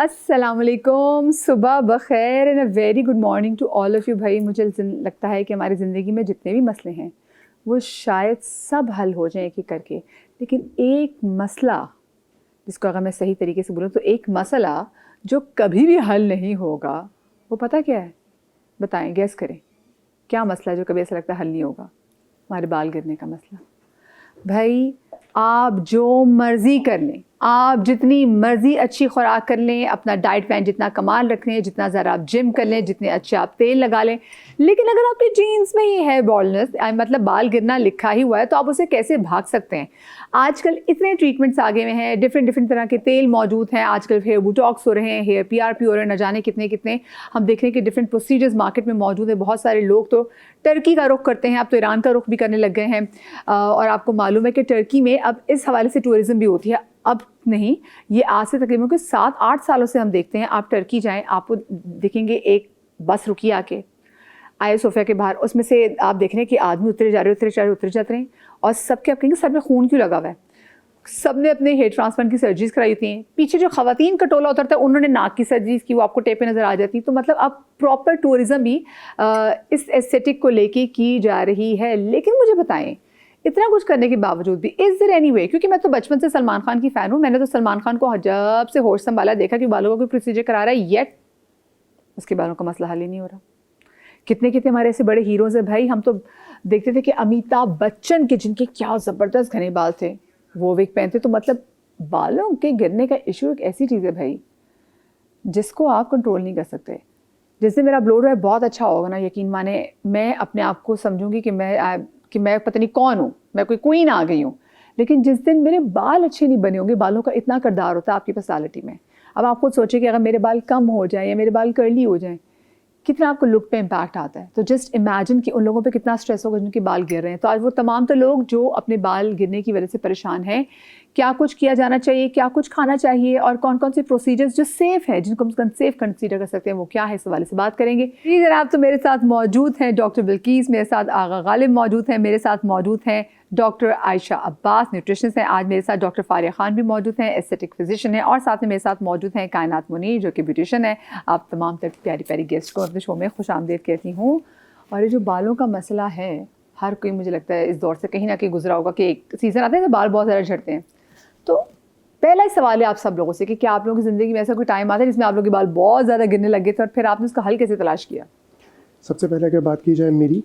अस्सलामुअलैकुम, सुबह बखैर and a very good morning to all of you. भाई मुझे लगता है कि हमारी ज़िंदगी में जितने भी मसले हैं वो शायद सब हल हो जाएं एक एक करके, लेकिन एक मसला जिसको अगर मैं सही तरीके से बोलूँ तो एक मसला जो कभी भी हल नहीं होगा, वो पता क्या है? बताएं, गैस करें क्या मसला है जो कभी ऐसा लगता है हल नहीं होगा? हमारे बाल गिरने का मसला। भाई आप जो मर्ज़ी कर लें, आप जितनी मर्ज़ी अच्छी खुराक कर लें, अपना डाइट प्लान जितना कमाल रख लें, जितना ज़रा आप जिम कर लें, जितने अच्छे आप तेल लगा लें, लेकिन अगर आपके जीन्स में ही है बॉल्डनेस, मतलब बाल गिरना लिखा ही हुआ है, तो आप उसे कैसे भाग सकते हैं? आजकल इतने ट्रीटमेंट्स आगे हुए हैं, डिफरेंट तरह के तेल मौजूद हैं। आजकल हेयर बोटॉक्स हो रहे हैं, हेयर PRP हो रहे हैं, न जाने कितने कितने हम देख रहे हैं कि डिफरेंट प्रोसीजर्स मार्केट में मौजूद है। बहुत सारे लोग तो टर्की का रुख करते हैं, अब तो ईरान का रुख भी करने लग गए हैं। और आपको मालूम है कि टर्की में अब इस हवाले से टूरिज़्म भी होती है। अब नहीं, ये आज से तकरीबन कुछ 7-8 सालों से हम देखते हैं। आप टर्की जाएँ, आपको दिखेंगे एक बस रुकी आके आया सोफिया के बाहर, उसमें से आप देख रहे हैं कि आदमी उतरे जा रहे हैं और सबके आप कहेंगे सर में खून क्यों लगा हुआ है? सब ने अपने हेयर ट्रांसप्लांट की सर्जरीज कराई होती हैं। पीछे जो खवातीन का टोला उतरता है उन्होंने नाक की सर्जरीज की, वो आपको टेप पे नज़र आ जाती। तो मतलब अब प्रॉपर टूरिज़्म भी इस एस्थेटिक को लेके की जा रही है। लेकिन मुझे बताएं, इतना कुछ करने के बावजूद भी इज़ देयर एनी वे? क्योंकि मैं तो बचपन से सलमान खान की फ़ैन हूँ। मैंने तो सलमान खान को जब से होश संभाला देखा कि बालों का कोई प्रोसीजर करा रहा है, येट उसके बालों का मसला हल ही नहीं हो रहा। कितने हमारे ऐसे बड़े हीरोज़ हैं भाई, हम तो देखते थे कि अमिताभ बच्चन के जिनके क्या ज़बरदस्त घने बाल थे, वो विग पहनते। तो मतलब बालों के गिरने का इशू एक ऐसी चीज़ है भाई जिसको आप कंट्रोल नहीं कर सकते। जैसे मेरा ब्लो ड्राई बहुत अच्छा होगा ना, यकीन माने मैं अपने आप को समझूंगी कि मैं पता नहीं कौन हूँ, मैं कोई क्वीन आ गई हूँ। लेकिन जिस दिन मेरे बाल अच्छे नहीं बने होंगे, बालों का इतना किरदार होता है आपकी पर्सनालिटी में। अब आप खुद सोचिए कि अगर मेरे बाल कम हो जाए या मेरे बाल कर्ली हो जाए, कितना आपको लुक पे इम्पैक्ट आता है। तो जस्ट इमेजिन कि उन लोगों पे कितना स्ट्रेस होगा जिनके बाल गिर रहे हैं। तो आज वो तमाम तो लोग जो अपने बाल गिरने की वजह से परेशान हैं, क्या कुछ किया जाना चाहिए, क्या कुछ खाना चाहिए और कौन कौन से प्रोसीजर्स जो सेफ़ है, जिनको हम सेफ कंसीडर कर सकते हैं, वो क्या है, इस हवाले से बात करेंगे। जी जनाब, तो मेरे साथ मौजूद हैं डॉक्टर बिल्कीस, मेरे साथ आगा गालिब मौजूद हैं, मेरे साथ मौजूद हैं डॉक्टर आयशा अब्बास, न्यूट्रिशनिस्ट हैं। आज मेरे साथ डॉक्टर फारिया खान भी मौजूद हैं, एस्थेटिक फिजिशियन है। और साथ में मेरे साथ मौजूद हैं कायनात मुनीर, जो कि ब्यूटिशियन है। आप तमाम तक प्यारी प्यारी गेस्ट को अपने शो में खुशामदीद कहती हूँ। और ये जो बालों का मसला है, हर कोई मुझे लगता है इस दौर से कहीं ना कहीं गुजरा होगा कि एक सीज़न आता है तो बाल बहुत ज़्यादा झड़ते हैं। तो पहला ही सवाल है आप सब लोगों से कि क्या आप लोगों की ज़िंदगी में ऐसा कोई टाइम आता है जिसमें आप लोगों के बाल बहुत ज़्यादा गिरने लगे थे और फिर आपने उसका हल कैसे तलाश किया? सबसे पहले अगर बात की जाए मेरी,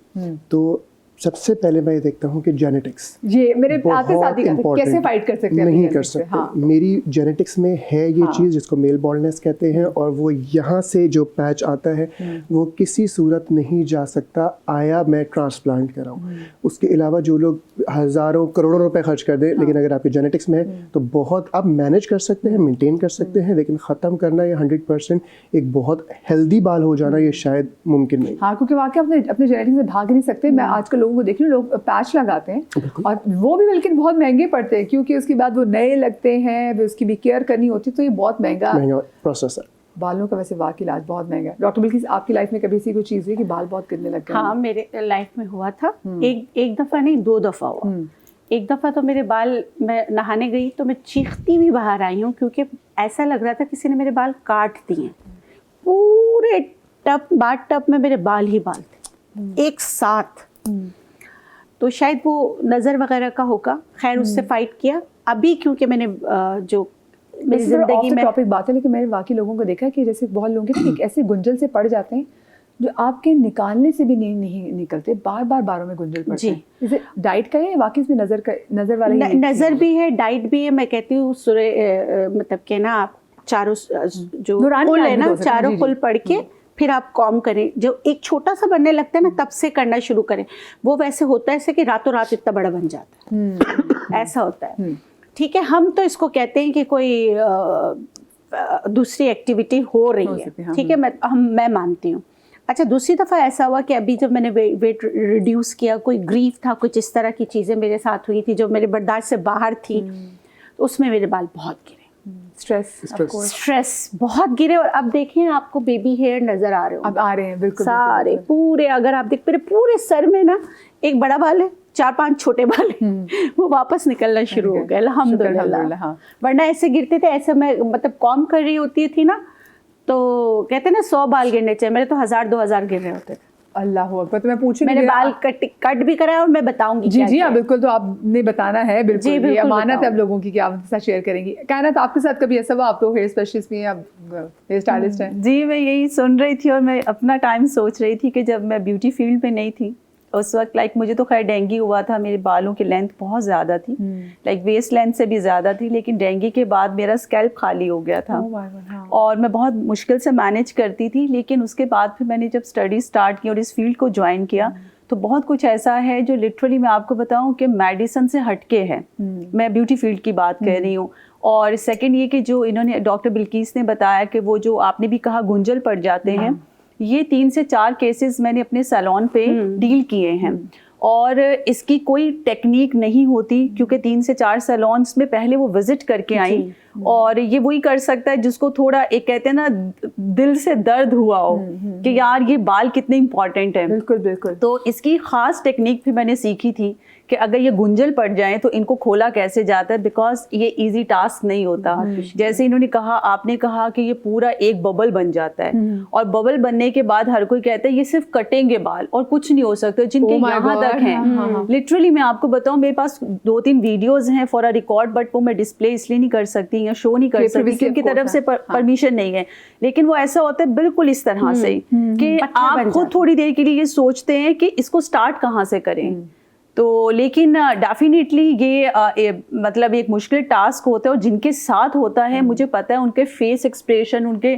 तो सबसे पहले मैं ये देखता हूँ कि जेनेटिक्स, ये मेरे आते साथ ही कैसे फाइट कर सकते हैं? नहीं कर सकते। हाँ। मेरी जेनेटिक्स में है ये चीज़ जिसको मेल बॉल्डनेस कहते हैं, और वो यहाँ से जो पैच आता है वो किसी सूरत नहीं जा सकता, आया मैं ट्रांसप्लांट कराऊँ। उसके अलावा जो लोग हज़ारों करोड़ों रुपए खर्च कर दें, लेकिन अगर आपके जेनेटिक्स में है तो बहुत आप मैनेज कर सकते हैं, मेंटेन कर सकते हैं, लेकिन ख़त्म करना ये 100% एक बहुत हेल्दी बाल हो जाना ये शायद मुमकिन नहीं। हाँ, क्योंकि वाकई अपने जेनेटिक्स से भाग नहीं सकते। मैं आजकल लोगों को देख रही हूँ, लोग पैच लगाते हैं और वो भी बल्कि बहुत महंगे पड़ते हैं, क्योंकि उसके बाद वो नए लगते हैं, फिर उसकी भी केयर करनी होती है, तो ये बहुत महंगा प्रोसेस है। बालों का वैसे वाकई इलाज बहुत महंगा है। डॉक्टर बिल्किस, आपकी लाइफ में कभी ऐसी कोई चीज़ हुई कि बाल बहुत गिरने लग गए? हाँ, मेरे लाइफ में हुआ था। एक दफ़ा नहीं, 2 दफ़ा हुआ। एक दफ़ा तो मेरे बाल, मैं नहाने गई तो मैं चीखती हुई बाहर आई हूँ, क्योंकि ऐसा लग रहा था किसी ने मेरे बाल काट दिए। पूरे टब में मेरे बाल ही बाल थे एक साथ। तो शायद वो नज़र वगैरह का होगा। खैर, उससे फाइट किया। अभी क्योंकि मैंने जो मेरी ज़िंदगी में टॉपिक बात है, लेकिन मैंने वाकई लोगों को देखा कि जैसे बहुत लोग एक ऐसे गुंजल से पड़ जाते हैं जो आपके निकालने से भी नहीं निकलते, बार बारों में गुंजल पड़ते हैं। जैसे डाइट का है, वाकई इसमें नज़र वाला नज़र भी है, डाइट भी है। मैं कहती हूँ मतलब के ना, आप चारों जो कुल है ना, चारों कुल पढ़ के फिर आप कॉम करें। जो एक छोटा सा बनने लगता है ना, तब से करना शुरू करें। वो वैसे होता है ऐसे कि रातों रात इतना बड़ा बन जाता है, ऐसा होता है। ठीक है, हम तो इसको कहते हैं कि कोई दूसरी एक्टिविटी हो रही है। ठीक है, मैं मानती हूँ। अच्छा, दूसरी दफ़ा ऐसा हुआ कि अभी जब मैंने वेट रिड्यूस किया, कोई ग्रीफ था, कुछ इस तरह की चीज़ें मेरे साथ हुई थी जो मेरे बर्दाश्त से बाहर थी, तो उसमें मेरे बाल बहुत गिरे। स्ट्रेस बहुत गिरे। और अब देखें, आपको बेबी हेयर नजर आ रहे हो, अब आ रहे हैं बिल्कुल सारे पूरे। अगर आप देख, मेरे पूरे सर में ना एक बड़ा बाल है, 4-5 छोटे बाल हैं, वो वापस निकलना शुरू हो गए, अल्हम्दुलिल्लाह। वरना ऐसे गिरते थे, ऐसे मैं मतलब कॉम कर रही होती थी ना, तो कहते हैं ना 100 बाल गिरने चाहिए, मेरे तो 1000-2000 गिर रहे होते थे। अल्लाह अकबर। तो मैं पूछूंगी, मैंने बाल कट भी कराया और मैं बताऊंगी। जी जी हाँ बिल्कुल, तो आपने बताना है बिल्कुल, जी, ये बिल्कुल अमानत है अब लोगों की कि आप उनके साथ शेयर करेंगी। कहना तो आपके साथ कभी ऐसा हुआ, आप तो हेयर स्पेशलिस्ट भी हैं, आप हेयर स्टाइलिस्ट हैं? जी, मैं यही सुन रही थी और मैं अपना टाइम सोच रही थी कि जब मैं ब्यूटी फील्ड में नहीं थी उस वक्त, लाइक मुझे तो खैर डेंगू हुआ था, मेरे बालों की लेंथ बहुत ज़्यादा थी, लाइक वेस्ट लेंथ से भी ज़्यादा थी, लेकिन डेंगू के बाद मेरा स्कैल्प खाली हो गया था। Oh my God, हाँ। और मैं बहुत मुश्किल से मैनेज करती थी, लेकिन उसके बाद फिर मैंने जब स्टडी स्टार्ट की और इस फील्ड को ज्वाइन किया तो बहुत कुछ ऐसा है जो लिटरली मैं आपको बताऊं कि मेडिसिन से हटके है। मैं ब्यूटी फील्ड की बात कर रही हूँ। और सेकंड ये कि जो इन्होंने डॉक्टर बिल्किस ने बताया कि वो जो आपने भी कहा गुंजल पड़ जाते हैं, ये 3 से 4 केसेस मैंने अपने सैलून पे डील किए हैं। और इसकी कोई टेक्निक नहीं होती क्योंकि 3 से 4 सैलून्स में पहले वो विजिट करके आई, और ये वही कर सकता है जिसको थोड़ा एक कहते हैं ना दिल से दर्द हुआ हो कि यार ये बाल कितने इंपॉर्टेंट हैं। बिल्कुल बिल्कुल। तो इसकी खास टेक्निक भी मैंने सीखी थी कि अगर ये गुंजल पड़ जाए तो इनको खोला कैसे जाता है, बिकॉज ये इजी टास्क नहीं होता। जैसे इन्होंने कहा, आपने कहा कि ये पूरा एक बबल बन जाता है, और बबल बनने के बाद हर कोई कहता है ये सिर्फ कटेंगे बाल और कुछ नहीं हो सकता, जिनके यहाँ तक हैं। लिटरली मैं आपको बताऊं, मेरे पास 2-3 वीडियोस हैं फॉर अ रिकॉर्ड, बट वो मैं डिस्प्ले इसलिए नहीं कर सकती या शो नहीं कर सकती कि उनकी तरफ से परमिशन नहीं है। लेकिन वो ऐसा होता है बिल्कुल इस तरह से कि आप खुद थोड़ी देर के लिए ये सोचते हैं कि इसको स्टार्ट कहाँ से करें। तो लेकिन डेफिनेटली ये मतलब एक मुश्किल टास्क होता है, और जिनके साथ होता है मुझे पता है उनके फेस एक्सप्रेशन, उनके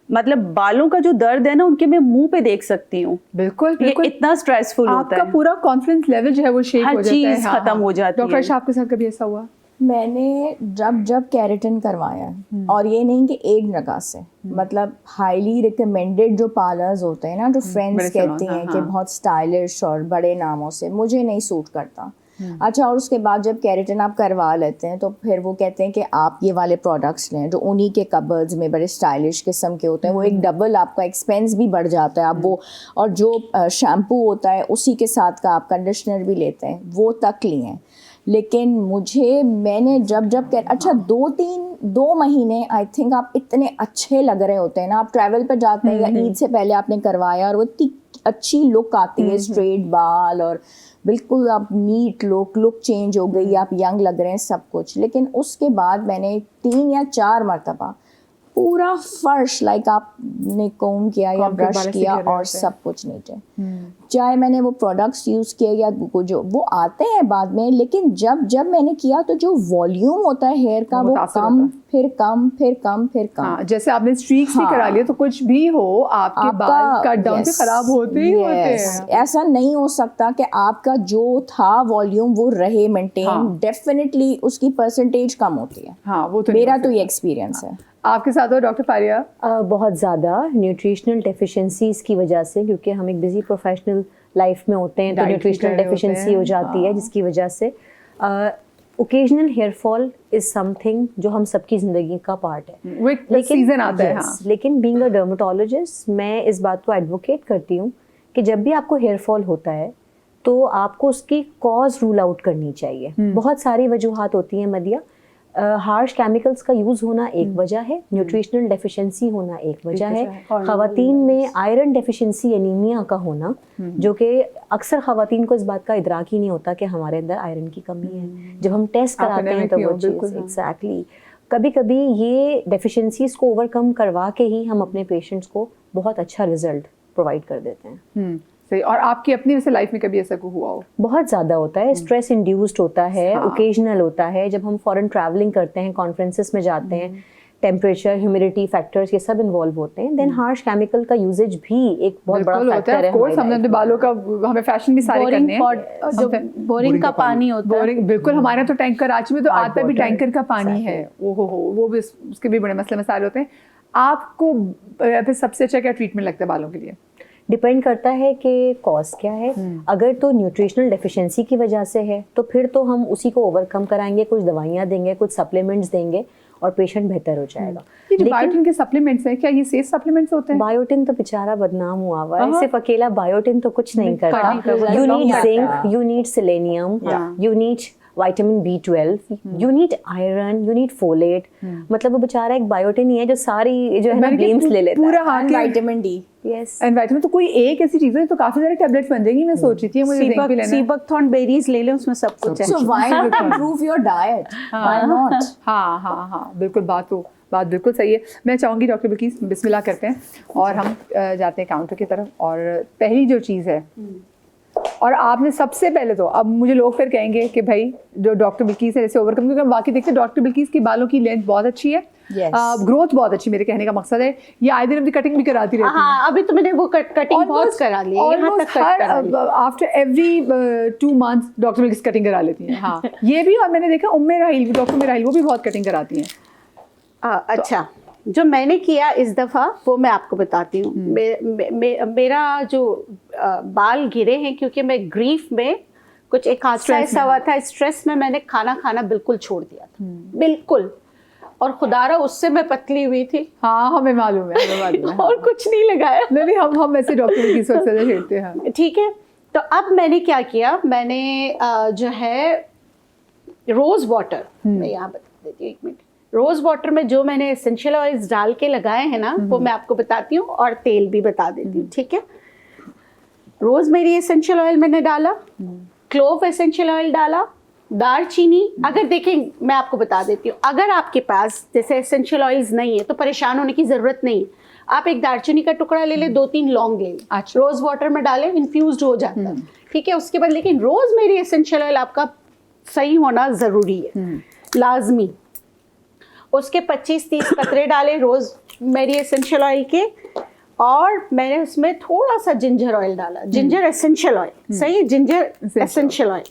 मतलब बालों का जो दर्द है ना, उनके मैं मुंह पे देख सकती हूँ। बिल्कुल बिल्कुल, इतना स्ट्रेसफुल होता है, आपका पूरा कॉन्फिडेंस लेवल जो है वो शेक हो जाता है, हर चीज खत्म हो जाती है। डॉक्टर साहब के साथ कभी ऐसा हुआ? मैंने जब केराटिन करवाया है, और ये नहीं कि एक जगह से, मतलब हाईली रिकमेंडेड जो पार्लर्स होते हैं ना, जो फ्रेंड्स कहती हैं कि बहुत स्टाइलिश और बड़े नामों से, मुझे नहीं सूट करता। अच्छा, और उसके बाद जब केराटिन आप करवा लेते हैं तो फिर वो कहते हैं कि आप ये वाले प्रोडक्ट्स लें जो उन्हीं के कबर्ड्स में बड़े स्टाइलिश किस्म के होते हैं। वो एक डबल आपका एक्सपेंस भी बढ़ जाता है। आप वो, और जो शैम्पू होता है उसी के साथ का आप कंडीशनर भी लेते हैं, वो तक लिए। लेकिन मैंने जब अच्छा 2 महीने आई थिंक आप इतने अच्छे लग रहे होते हैं ना, आप ट्रैवल पर जाते हैं या ईद से पहले आपने करवाया और वो इतनी अच्छी लुक आती है, स्ट्रेट बाल और बिल्कुल आप नीट लुक चेंज हो गई, आप यंग लग रहे हैं, सब कुछ। लेकिन उसके बाद मैंने 3 या 4 मरतबा पूरा फर्श लाइक आपने कोम किया या ब्रश किया और सब कुछ नीचे, चाहे मैंने वो प्रोडक्ट्स यूज़ किए या जो वो आते हैं बाद में, लेकिन जब मैंने किया तो जो वॉल्यूम होता है हेयर का वो कम फिर कम फिर कम फिर कम। हाँ, जैसे आपने स्ट्रीक्स भी करा लिए तो कुछ भी हो आपके बाल कट डाउन से खराब होते ही होते हैं। ऐसा नहीं हो सकता कि आपका जो था वॉल्यूम वो रहे मेंटेन, डेफिनेटली उसकी परसेंटेज कम होती है। हाँ, वो तो मेरा तो ये एक्सपीरियंस है। आपके साथ हो डॉक्टर फारिया? बहुत ज़्यादा न्यूट्रिशनल डेफिशिएंसीज की वजह से, क्योंकि हम एक बिजी प्रोफेशनल लाइफ में होते हैं तो न्यूट्रिशनल डेफिशिएंसी हो जाती है, जिसकी वजह से occasional hair fall is something जो हम सबकी ज़िंदगी का पार्ट है। वो एक सीजन आता है। हाँ। लेकिन बीइंग अ डर्मेटोलॉजिस्ट मैं इस बात को एडवोकेट करती हूँ कि जब भी आपको हेयर फॉल होता है तो आपको उसकी कॉज रूल आउट करनी चाहिए। बहुत सारी वजूहात होती हैं मदिया। हार्श केमिकल्स का यूज़ होना एक वजह है, न्यूट्रिशनल डेफिशिएंसी होना एक वजह है, ख़वातीन में आयरन डेफिशिएंसी एनीमिया का होना, जो कि अक्सर ख़वातीन को इस बात का इदराक ही नहीं होता कि हमारे अंदर आयरन की कमी है। जब हम टेस्ट कराते हैं तो वो चीज़ एग्जैक्टली, कभी कभी ये डेफिशिएंसीज को ओवरकम करवा के ही हम अपने पेशेंट्स को बहुत अच्छा रिजल्ट प्रोवाइड कर देते हैं। सही। और आपकी अपनी वैसे लाइफ में कभी ऐसा को हुआ हो? बहुत ज़्यादा होता है, स्ट्रेस इंड्यूस्ड होता है, ओकेजनल होता है। जब हम फॉरेन ट्रैवलिंग करते हैं, कॉन्फ्रेंसेस में जाते हैं, टेम्परेचर, ह्यूमिडिटी फैक्टर्स ये सब इन्वॉल्व होते हैं। देन हार्श केमिकल का यूजेज भी एक बहुत बड़ा फैक्टर है। कोर्स हमने अपने बालों का, हमें फैशन भी सारे करने हैं। जो बोरिंग का पानी होता है, बोरिंग, बिल्कुल। हमारे तो टैंकर, कराची में तो आता भी टैंकर का पानी है। वो भी, उसके भी बड़े मसले मसाले होते हैं। आपको फिर सबसे अच्छा क्या ट्रीटमेंट लगता है बालों के लिए? डिपेंड करता है कि कॉज क्या है। अगर तो न्यूट्रिशनल डेफिशिएंसी की वजह से है तो फिर तो हम उसी को ओवरकम कराएंगे, कुछ दवाइयाँ देंगे, कुछ सप्लीमेंट्स देंगे और पेशेंट बेहतर हो जाएगा। ये जो बायोटिन के सप्लीमेंट्स हैं, क्या ये सेफ सप्लीमेंट्स होते हैं? बायोटिन तो बेचारा बदनाम हुआ हुआ है, सिर्फ अकेला बायोटिन तो कुछ नहीं करता। You need zinc, you need selenium, you need vitamin B12, you need iron, you need folate. मतलब वो बेचारा एक बायोटिन ही है जो सारी जो है ना ब्लेम्स ले लेता पूरा हाँ के vitamin D. Yes, and vitamin तो कोई एक ऐसी चीज है तो काफी सारे टैबलेट्स बन जाएंगी। मैं सोच रही थी मुझे जिंक भी लेना है। सीबकथॉर्न बेरीज ले लें, उसमें सब कुछ है। So why not improve your diet? Why not? हाँ बिल्कुल, बात बिल्कुल सही है। मैं चाहूँगी डॉक्टर बिल्किस बिस्मिल्लाह करते हैं और हम जाते हैं काउंटर की तरफ। और पहली जो चीज़ है, और आपने सबसे पहले तो, अब मुझे लोग फिर कहेंगे कि भाई जो डॉक्टर बिल्किस है जैसे ओवरकम, क्योंकि हम वाकई देखते हैं डॉक्टर बिल्किस की बालों की लेंथ बहुत अच्छी है, Yes. ग्रोथ बहुत अच्छी, मेरे कहने का मकसद है। ये आए दिन अपनी कटिंग भी कराती रहती है। हाँ, अभी तो मैंने वो कटिंग बहुत करा ली है, यहाँ तक कट करा ली। After every 2 months doctor Bilkis cutting करा लेती हैं। हाँ ये भी, और मैंने देखा उम्मे राहिल, डॉक्टर उम्मे राहिल, वो भी बहुत कटिंग कराती हैं। अच्छा, जो मैंने किया इस दफ़ा वो मैं आपको बताती हूँ। मेरा जो बाल गिरे हैं क्योंकि मैं ग्रीफ में कुछ एक हादसा ऐसा हुआ था, स्ट्रेस में मैंने खाना खाना बिल्कुल छोड़ दिया था, बिल्कुल। और खुदारा उससे मैं पतली हुई थी। हाँ हमें मालूम है और कुछ नहीं लगाया। नहीं हम ऐसे डॉक्टर बिल्किस वक्त से खेलते हैं। ठीक है, तो अब मैंने क्या किया, मैंने जो है रोज़ वाटर, मैं यहाँ बता देती हूँ, 1 मिनट। रोज़ वाटर में जो मैंने एसेंशियल ऑयल्स डाल के लगाए हैं ना, वो मैं आपको बताती हूँ, और तेल भी बता देती हूँ। ठीक है, रोज़मेरी एसेंशियल ऑयल मैंने डाला, क्लोव एसेंशियल ऑयल डाला, दालचीनी। अगर देखें, मैं आपको बता देती हूँ, अगर आपके पास जैसे एसेंशियल ऑयल्स नहीं है तो परेशान होने की ज़रूरत नहीं है। आप एक दालचीनी का टुकड़ा ले लें, 2-3 लौंग ले लें, अच्छा। रोज़ वाटर में डालें, इन्फ्यूज्ड हो जाता है। ठीक है, उसके बाद लेकिन रोज़मेरी एसेंशियल ऑयल आपका सही होना ज़रूरी है, लाजमी। उसके 25-30 कतरे डाले रोज़ मेरी एसेंशियल ऑयल के, और मैंने उसमें थोड़ा सा जिंजर ऑयल डाला, जिंजर एसेंशियल ऑयल, सही है, जिंजर एसेंशियल ऑयल।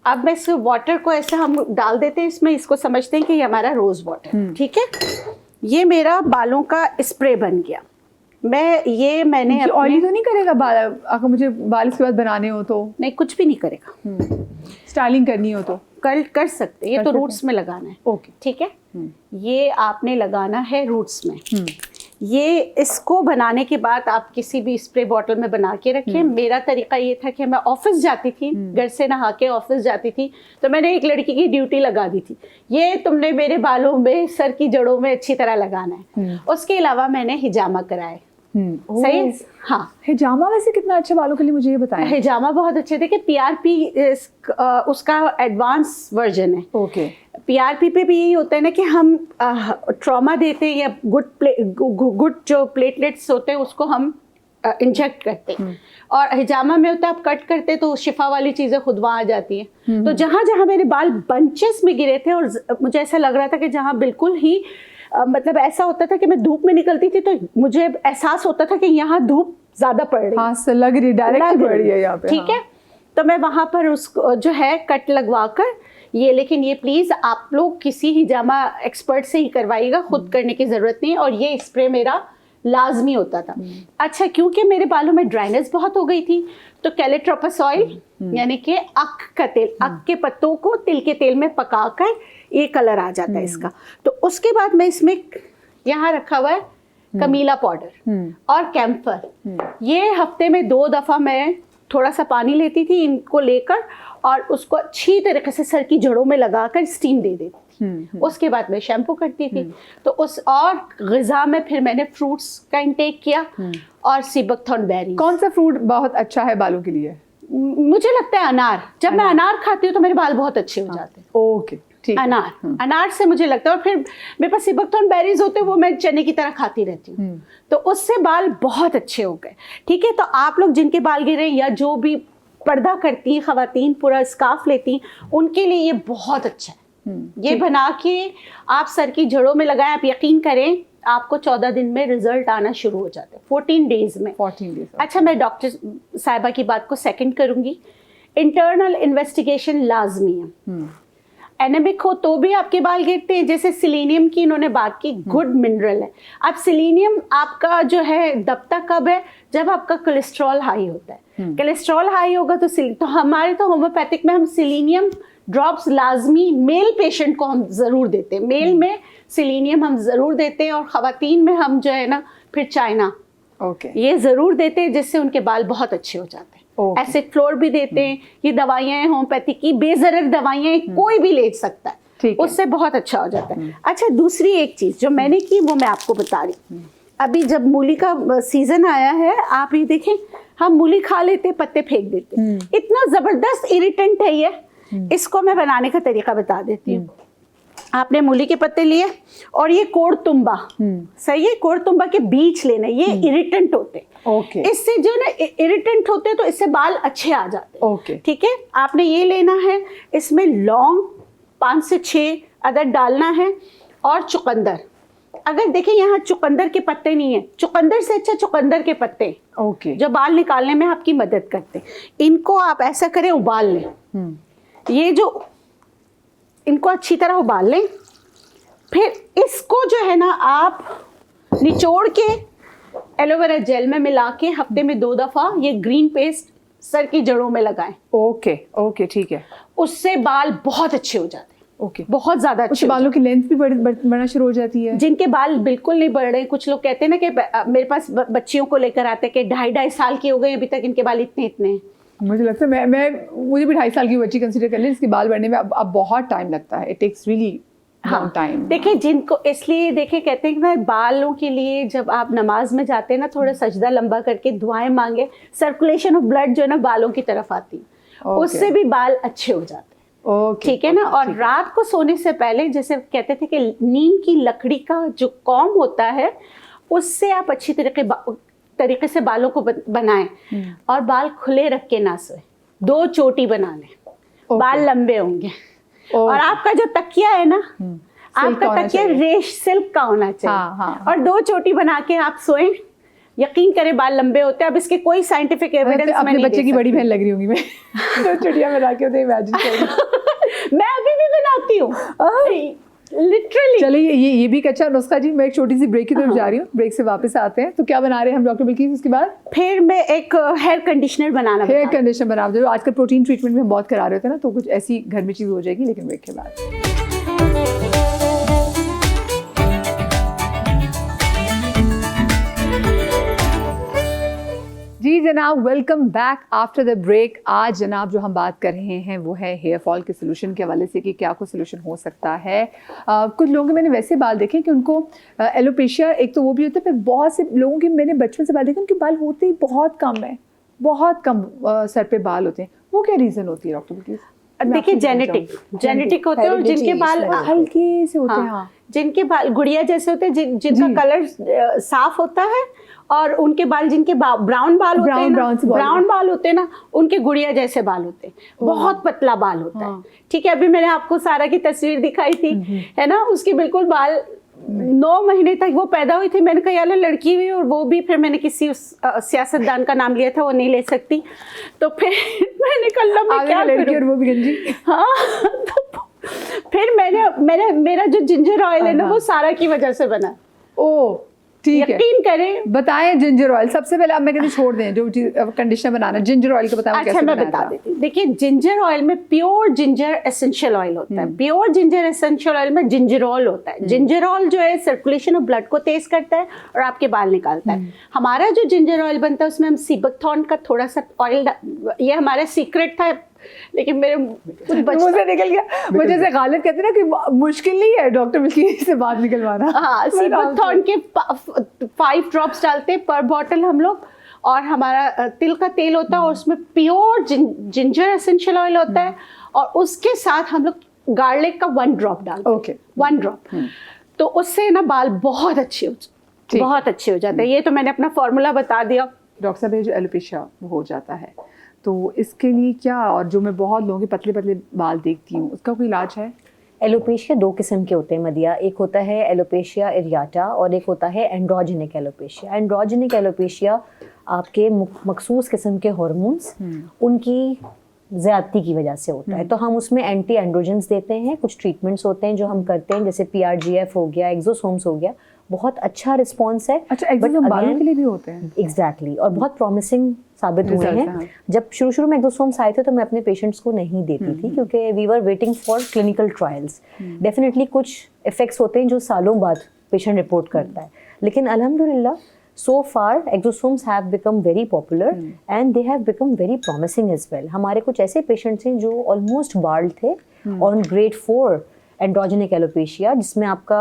अब मैं इस वाटर को ऐसे हम डाल देते हैं इसमें, इसको समझते हैं कि ये हमारा रोज़ वाटर। ठीक है, ये मेरा बालों का स्प्रे बन गया। मैंने ऑयली तो नहीं करेगा बाल, अगर मुझे बाल इसके बाद बनाने हो तो? नहीं, कुछ भी नहीं करेगा। स्टाइलिंग करनी हो तो कर सकते, ये तो रूट्स में लगाना है। ओके, ठीक है, ये आपने लगाना है रूट्स में। ये इसको बनाने के बाद आप किसी भी स्प्रे बॉटल में बना के रखें। मेरा तरीका ये था कि मैं ऑफिस जाती थी, घर से नहा के ऑफिस जाती थी, तो मैंने एक लड़की की ड्यूटी लगा दी थी, ये तुमने मेरे बालों में, सर की जड़ों में अच्छी तरह लगाना है। उसके अलावा मैंने हिजामा कराए। सही, हाँ। हिजामा वैसे कितना अच्छा बालों के लिए, मुझे ये बताएं। हिजामा बहुत अच्छे, देखिए PRP उसका एडवांस वर्जन है। ओके, PRP पे भी यही होता है ना कि हम ट्रॉमा देते हैं या गुड जो प्लेटलेट्स होते हैं उसको हम इंजेक्ट करते हैं, और हिजामा में होता है आप कट करते तो शिफा वाली चीज़ें खुद वहाँ आ जाती हैं। तो जहाँ जहाँ मेरे बाल बंचेस में गिरे थे, और मुझे ऐसा लग रहा था कि जहाँ बिल्कुल ही मतलब ऐसा होता था कि मैं धूप में निकलती थी तो मुझे एहसास होता था कि यहाँ धूप ज़्यादा पड़ रही है। हाँ, लग रही, डायरेक्ट पड़ रही है यहाँ पे। ठीक है, तो मैं वहाँ पर उसको जो है कट लगवा कर ये, लेकिन ये प्लीज़ आप लोग किसी हिजामा एक्सपर्ट से ही करवाइएगा, खुद करने की ज़रूरत नहीं। और ये स्प्रे मेरा लाजमी होता था। अच्छा, क्योंकि मेरे बालों में ड्राइनेस बहुत हो गई थी, तो कैलेट्रोपस ऑयल यानी कि अक का तेल, अक के पत्तों को तिल के तेल में पकाकर ये कलर आ जाता है इसका। तो उसके बाद मैं इसमें यहाँ रखा हुआ है कमीला पाउडर और कैम्फर। ये हफ्ते में 2 दफ़ा मैं थोड़ा सा पानी लेती थी इनको लेकर, और उसको अच्छी तरीके से सर की जड़ों में लगाकर स्टीम दे देती थी। उसके बाद मैं शैम्पू करती थी। तो उस और ग़िज़ा में फिर मैंने फ्रूट्स का इंटेक किया, और सीबकथॉर्न बेरी। कौन सा फ्रूट बहुत अच्छा है बालों के लिए? मुझे लगता है अनार। जब मैं अनार खाती हूँ तो मेरे बाल बहुत अच्छे हो जाते हैं। ओके, ठीक। अनार से मुझे लगता है। और फिर मेरे पास सीबकथॉर्न बेरीज होते हैं, वो मैं चने की तरह खाती रहती हूँ, तो उससे बाल बहुत अच्छे हो गए। ठीक है, तो आप लोग जिनके बाल गिरे या जो भी पर्दा करती हैं ख़वातीन, पूरा स्कार्फ लेती हैं, उनके लिए ये बहुत अच्छा है। ये बना के आप सर की जड़ों में लगाएं, आप यकीन करें आपको 14 दिन में रिजल्ट आना शुरू हो जाते हैं, 14 डेज में। 14 डेज। अच्छा, मैं डॉक्टर साहिबा की बात को सेकंड करूंगी। इंटरनल इन्वेस्टिगेशन लाजमी है। एनेमिक हो तो भी आपके बाल गिरते हैं, जैसे सिलीनियम की इन्होंने बात की, गुड मिनरल है। अब सिलीनियम आपका जो है दबता कब है, जब आपका कोलेस्ट्रॉल हाई होता है। कोलेस्ट्रॉल हाई होगा तो हमारे तो होम्योपैथिक में हम सिलीनियम ड्रॉप्स लाजमी मेल पेशेंट को हम ज़रूर देते हैं। मेल में सिलीनियम हम ज़रूर देते हैं, और ख़वातीन में हम जो है ना फिर चाइना, ओके, ये ज़रूर देते हैं, जिससे उनके बाल बहुत अच्छे हो जाते हैं। Okay. एसिड फ्लोर भी देते हैं। ये दवाइयाँ हैं होम्योपैथिक की, बेजरर दवाइयाँ हैं, कोई भी ले सकता है, ठीक है। उससे बहुत अच्छा हो जाता है। अच्छा, दूसरी एक चीज़ जो मैंने की वो मैं आपको बता रही हूँ। अभी जब मूली का सीजन आया है, आप ये देखें, हम मूली खा लेते, पत्ते फेंक देते, इतना जबरदस्त इरिटेंट है ये। इसको मैं बनाने का तरीका बता देती हूँ। आपने मूली के पत्ते लिए और ये कोड़तुम्बा, सही है, कोड़तुम्बा के बीज लेने, ये इरिटेंट होते हैं। ओके। इससे जो ना इरिटेंट होते हैं तो इससे बाल अच्छे आ जाते हैं। ओके। ठीक है, आपने ये लेना है, इसमें लौंग 5 से 6 अदद डालना है और चुकंदर। अगर देखें यहाँ चुकंदर के पत्ते नहीं है, चुकंदर से अच्छा चुकंदर के पत्ते ओके। जो बाल निकालने में आपकी मदद करते हैं। इनको आप ऐसा करें, उबाल लें, ये जो इनको अच्छी तरह उबाल लें। फिर इसको जो है ना आप निचोड़ के एलोवेरा जेल में मिला के हफ्ते में 2 दफ़ा ये ग्रीन पेस्ट सर की जड़ों में लगाएं। ओके ओके, ठीक है। उससे बाल बहुत अच्छे हो जाते हैं। ओके। बहुत ज्यादा अच्छे उससे हो बालों की लेंथ भी बढ़ना शुरू हो जाती है। जिनके बाल बिल्कुल नहीं बढ़ रहे, कुछ लोग कहते हैं ना कि मेरे पास बच्चियों को लेकर आते हैं कि 2.5 साल की हो गई, अभी तक इनके बाल इतने इतने हैं। मुझे लगता है मुझे भी 2.5 साल की बच्ची कंसीडर कर लें, इसके बाल बढ़ने में अब बहुत टाइम लगता है। It takes really long time. देखिए, जिनको इसलिए देखे कहते हैं कि ना बालों के लिए जब आप नमाज में जाते हैं ना, थोड़ा सजदा लंबा करके दुआएं मांगे, सर्कुलेशन ऑफ ब्लड जो है ना बालों की तरफ आती है, उससे भी बाल अच्छे हो जाते हैं। ओके, ठीक है ना। और रात को सोने से पहले, जैसे कहते थे कि नीम की लकड़ी का जो कॉम होता है, उससे आप अच्छी तरीके से बालों को बनाएं और बाल खुले रख के ना सोए। 2 चोटी बना लें, बाल लंबे होंगे। और आपका जो तकिया है ना, आपका तकिया रेश सिल्क का होना चाहिए। और 2 चोटी बना के आप सोएं, यकीन करें बाल लंबे होते हैं। अब इसके कोई साइंटिफिक एविडेंस अपने बच्चे की बड़ी बहन लग रही होंगी मैं। तो चुटिया बना के उसे इमेजिन कर। मैं अभी भी बनाती हूँ लिटरली। चलिए, ये भी एक अच्छा नुस्खा जी। मैं एक छोटी सी ब्रेक की तरफ जा रही हूँ, ब्रेक से वापस आते हैं। तो क्या बना रहे हैं हम डॉक्टर बिल्किस उसके बाद? फिर मैं एक हेयर कंडीशनर हेयर कंडीशनर बना दो। आजकल प्रोटीन ट्रीटमेंट में हम बहुत करा रहे थे ना, तो कुछ ऐसी घर में चीज़ हो जाएगी, लेकिन ब्रेक के बाद। जी जनाब, welcome back after the break. आज जनाब जो हम बात कर रहे हैं वो है हेयर फॉल के सोल्यूशन के हवाले से कि क्या कोई सोल्यूशन हो सकता है। कुछ लोगों के मैंने वैसे बाल देखे कि उनको एलोपेशिया एक तो वो भी होता है, फिर बहुत से लोगों के मैंने बचपन से बाल देखे उनके बाल होते ही बहुत कम है, बहुत कम सर पे बाल होते हैं। वो क्या रीज़न होती है डॉक्टर प्लीज? देखिए, जेनेटिक होते हैं और जिनके बाल हल्के से होते हैं। हाँ, जिनके बाल गुड़िया जैसे होते हैं, जिनका कलर साफ होता है, और उनके बाल जिनके ब्राउन बाल होते हैं, ब्राउन बाल होते हैं ना, उनके गुड़िया जैसे बाल होते हैं, बहुत पतला बाल होता है। ठीक है, अभी मैंने आपको सारा की तस्वीर दिखाई थी, है ना, उसकी बिल्कुल बाल 9 महीने तक वो पैदा हुई थी। मैंने कहा यार लड़की हुई, और वो भी फिर मैंने किसी सियासतदान का नाम लिया था, वो नहीं ले सकती, तो फिर मैंने कहा मैं क्या करूं, और वो भी गंजी। हाँ, तो फिर मेरा जो जिंजर ऑयल है ना, वो सारा की वजह से बना। ओ ठीक है, यकीन करें। बताएं जिंजर ऑयल सबसे पहले। अब मैं कहती छोड़ दें जो कंडीशनर बनाना, जिंजर ऑयल को बताएं। अच्छा, मैं बता देती हूँ। देखिए, जिंजर ऑयल में प्योर जिंजर एसेंशियल ऑयल होता है। प्योर जिंजर एसेंशियल ऑयल में जिंजरॉल होता है। जिंजरॉल जो है सर्कुलेशन ऑफ ब्लड को तेज करता है और आपके बाल निकालता है। हमारा जो जिंजर ऑयल बनता है उसमें हम सीबकथॉर्न का थोड़ा सा ऑयल, ये हमारा सीक्रेट था, लेकिन मेरे मुंह से निकल गया। मुझे जैसे गालिब कहते हैं ना कि मुश्किल नहीं है डॉक्टर बिल्किस से बात निकलवाना। हाँ, सीबकथॉर्न के 5 ड्रॉप्स डालते हैं पर बॉटल हम लोग, और हमारा तिल का तेल होता है और उसमें प्योर जिंजर एसेंशियल ऑयल होता है, और उसके साथ हम लोग गार्लिक का 1 ड्रॉप डालते हैं। Okay, 1 drop. तो उससे ना बाल बहुत अच्छे हो जाते हैं। ये तो मैंने अपना फॉर्मूला बता दिया। डॉक्टर साहब, जो एलोपेशिया हो जाता है तो इसके लिए क्या, और जो मैं बहुत लोगों के पतले पतले बाल देखती हूँ, उसका कोई इलाज है? एलोपेशिया 2 किस्म के होते हैं मदिया। एक होता है एलोपेशिया एरियाटा और एक होता है एंड्रोजेनिक एलोपेशिया। एंड्रोजेनिक एलोपेशिया आपके मखसूस किस्म के हार्मोन्स उनकी ज़्यादती की वजह से होता है। तो हम उसमें एंटी एंड्रोजेंस देते हैं, कुछ ट्रीटमेंट्स होते हैं जो हम करते हैं, जैसे PRGF हो गया, एक्सोसोम्स हो गया, बहुत अच्छा रिस्पॉन्स है। अच्छा, एक्सोसोम बालों के लिए भी होते हैं? एग्जैक्टली, और बहुत प्रॉमिसिंग साबित हुए हैं। जब शुरू में एक्सोसोम्स आए थे तो मैं अपने पेशेंट्स को नहीं देती थी, क्योंकि we were waiting for clinical trials. Definitely कुछ इफेक्ट्स होते हैं जो सालों बाद पेशेंट रिपोर्ट करता है, लेकिन अल्हम्दुलिल्लाह So far, exosomes have become very popular and they have become very promising as well. हमारे कुछ ऐसे patients हैं जो almost bald थे on grade 4 androgenic alopecia, जिसमें आपका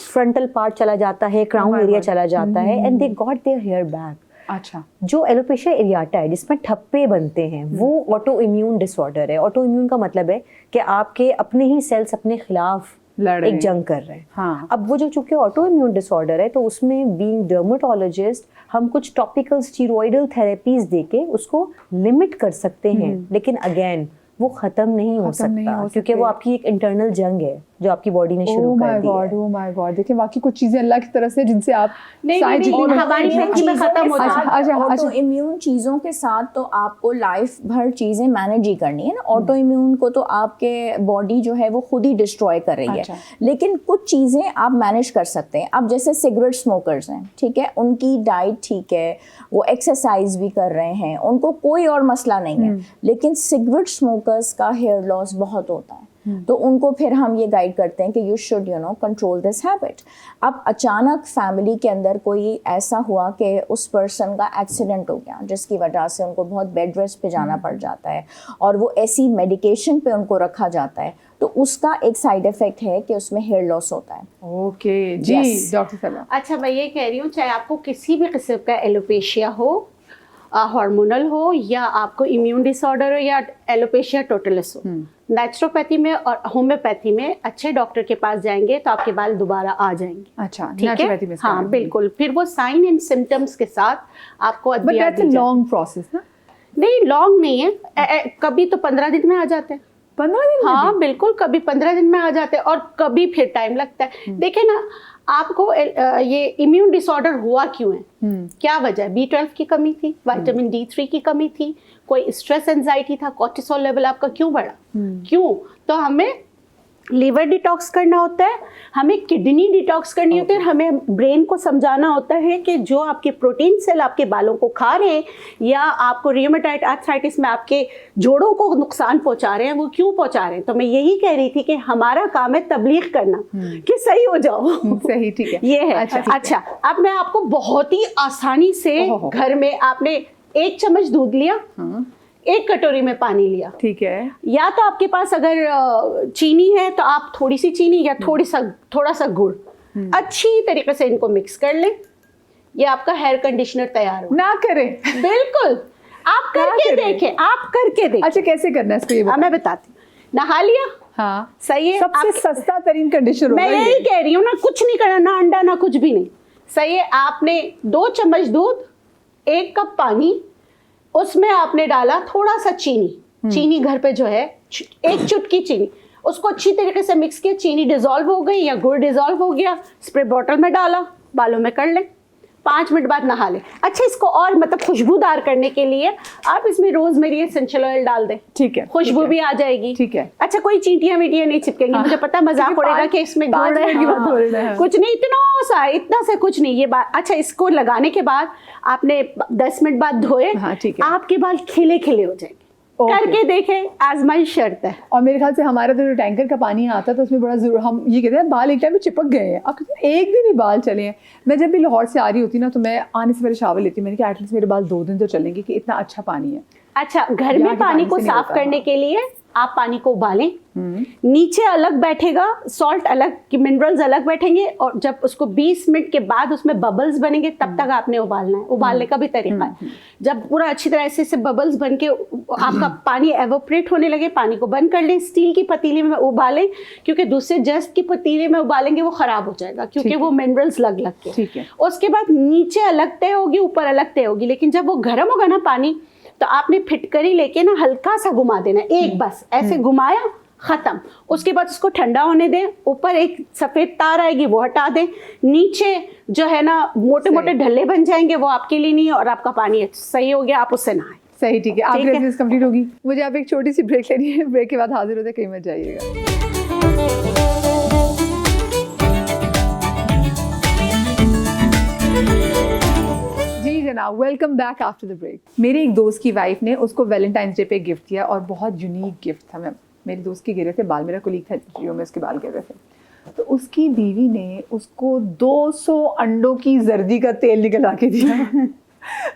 frontal part चला जाता है, crown area चला जाता है, and they got their hair back. अच्छा, जो एलोपेशिया एरियाटा है जिसमें ठप्पे बनते हैं वो ऑटो इम्यून डिसऑर्डर है। ऑटो इम्यून का मतलब है कि आपके अपने ही सेल्स अपने खिलाफ एक जंग कर रहे हैं। हाँ। अब वो जो चूंकि ऑटो इम्यून डिसऑर्डर है तो उसमें बीइंग डर्मेटोलॉजिस्ट हम कुछ टॉपिकल स्टीरॉयडल थेरेपीज देके उसको लिमिट कर सकते हैं, लेकिन अगेन वो खत्म नहीं हो सकता क्योंकि वो आपकी एक इंटरनल जंग है जो आपकी बॉडी ने शुरू कर दी है। ओह माय गॉड, देखिए वाकई कुछ चीजें अल्लाह की तरफ से जिनसे आप हमारी पृथ्वी में खत्म हो जाए। ऑटो इम्यून चीज़ों के साथ तो आपको लाइफ भर चीज़ें मैनेज ही करनी है ना। ऑटो इम्यून को तो आपके बॉडी जो है वो खुद ही डिस्ट्रॉय कर रही है, लेकिन कुछ चीज़ें आप मैनेज कर सकते हैं। अब जैसे सिगरेट स्मोकर्स हैं, ठीक है, उनकी डाइट ठीक है, वो एक्सरसाइज भी कर रहे हैं, उनको कोई और मसला नहीं है, लेकिन सिगरेट स्मोकर्स का हेयर लॉस बहुत होता है, तो उनको फिर हम ये गाइड करते हैं कि you should control this habit. अब अचानक फैमिली के अंदर कोई ऐसा हुआ कि उस पर्सन का एक्सीडेंट हो गया जिसकी वजह से उनको बहुत बेड रेस्ट पे जाना पड़ जाता है और वो ऐसी मेडिकेशन पे उनको रखा जाता है, तो उसका एक साइड इफेक्ट है कि उसमें हेयर लॉस होता है। ओके जी डॉक्टर सलाम। अच्छा, मैं ये कह रही हूँ चाहे आपको किसी भी किस्म का एलोपेशिया हो, हार्मोनल हो, या आपको इम्यून डिसऑर्डर हो, या एलोपेशिया टोटलिस हो, नेचुरोपैथी में और होम्योपैथी में अच्छे डॉक्टर के पास जाएंगे तो आपके बाल दोबारा आ जाएंगे। अच्छा, ठीक है, हाँ बिल्कुल। फिर वो साइन एंड सिम्टम्स के साथ आपको अद्विया दी जाएगी। लॉन्ग प्रोसेस ना? नहीं, लॉन्ग नहीं है, कभी तो 15 दिन में आ जाते हैं। 15 दिन? हाँ बिल्कुल, कभी 15 दिन में आ जाते हैं और कभी फिर टाइम लगता है। देखिए ना, आपको ये इम्यून डिसऑर्डर हुआ क्यों है, क्या वजह है? B12 की कमी थी, विटामिन D3 की कमी थी, कोई स्ट्रेस एंजाइटी था, कोर्टिसोल लेवल आपका क्यों बढ़ा? क्यों? तो हमें लीवर डिटॉक्स करना होता है, हमें किडनी डिटॉक्स करनी होती है, हमें ब्रेन को समझाना होता है कि जो आपके प्रोटीन सेल आपके बालों को खा रहे हैं या आपको रियोमेटॉइड आर्थराइटिस में आपके जोड़ों को नुकसान पहुंचा रहे हैं, वो क्यों पहुंचा रहे हैं। तो मैं यही कह रही थी कि हमारा काम है तबलीग करना कि सही हो जाओ। सही, ठीक है, ये है। अच्छा, अब मैं आपको बहुत ही आसानी से घर में, आपने 1 चम्मच दूध लिया, 1 कटोरी में पानी लिया, ठीक है, या तो आपके पास अगर चीनी है तो आप थोड़ी सी चीनी या थोड़ा सा गुड़ अच्छी तरीके से इनको मिक्स कर लें। ये आपका हेयर कंडीशनर तैयार हो। ना करें, बिल्कुल, आप करके देखें, आप करके देखें। अच्छा, कैसे करना है इसको ये मैं बताती हूँ। नहा लिया, हाँ सही है, सबसे सस्ता तरीन कंडीशनर। मैं यही कह रही हूँ ना, कुछ नहीं करना, ना अंडा ना कुछ भी नहीं, सही है। आपने 2 चम्मच दूध, 1 कप पानी, उसमें आपने डाला थोड़ा सा चीनी घर पे जो है 1 चुटकी चीनी, उसको अच्छी तरीके से मिक्स किया, चीनी डिजोल्व हो गई या गुड़ डिजोल्व हो गया, स्प्रे बॉटल में डाला, बालों में कर लें, 5 मिनट बाद नहा लें। अच्छा, इसको और मतलब खुशबूदार करने के लिए आप इसमें रोजमेरी एसेंशियल ऑयल डाल दें, ठीक है, खुशबू भी आ जाएगी, ठीक है। अच्छा, कोई चींटियां वीटियां नहीं चिपकेंगी, मुझे पता मजाक उड़ेगा कि इसमें गुड़ है, कुछ नहीं, इतना से कुछ नहीं ये बात। अच्छा, इसको लगाने के बाद आपने 10 मिनट बाद धोए, आपके बाल खिले खिले हो जाएंगे। करके देखें, आजमाइश शर्त है। और मेरे ख्याल से हमारा तो जो टैंकर का पानी आता है तो उसमें बड़ा जरूर हम ये कहते हैं बाल एक टाइम में चिपक गए हैं, अब एक दिन ही बाल चले हैं। मैं जब भी लाहौर से आ रही होती ना तो मैं आने से पहले शावर लेती हूँ, मैंने कहा एटलीस्ट मेरे बाल 2 दिन तो चलेंगे कि इतना अच्छा पानी है। अच्छा, घर में पानी को साफ करने के लिए आप पानी को उबालें, नीचे अलग बैठेगा सॉल्ट अलग, मिनरल्स अलग बैठेंगे, और जब उसको 20 मिनट के बाद उसमें बबल्स बनेंगे तब तक आपने उबालना है। उबालने का भी तरीका है, जब पूरा अच्छी तरह से बबल्स बन के आपका पानी एवोपरेट होने लगे, पानी को बंद कर लें, स्टील की पतीली में उबालें, क्योंकि दूसरे जस्ट की पतीले में उबालेंगे वो खराब हो जाएगा, क्योंकि वो मिनरल्स लग के। उसके बाद नीचे अलग तय होगी, ऊपर अलग तय होगी, लेकिन जब वो गर्म होगा ना पानी, तो आपने फिटकरी लेके ना हल्का सा घुमा देना, एक बस ऐसे घुमाया, खत्म। उसके बाद उसको ठंडा होने दें, ऊपर एक सफेद तार आएगी वो हटा दें, नीचे जो है ना मोटे मोटे ढल्ले बन जाएंगे, वो आपके लिए नहीं है, और आपका पानी सही हो गया, आप उससे नहाएं। सही, ठीक है, आपकी रेसिपी कंप्लीट होगी। मुझे आप एक छोटी सी ब्रेक लेनी है, ब्रेक के बाद हाजिर होते, कहीं मत जाइएगा। जनाब, welcome back after the break. मेरे एक दोस्त की वाइफ ने उसको वैलेंटाइंस डे पे गिफ्ट दिया और बहुत यूनिक गिफ्ट था। मेरे दोस्त के गिरे थे बाल, मेरा कोलीग था जियो में उसके बाल गिर रहे थे, तो उसकी बीवी ने उसको 200 अंडों की जर्दी का तेल निकलवा के दिया।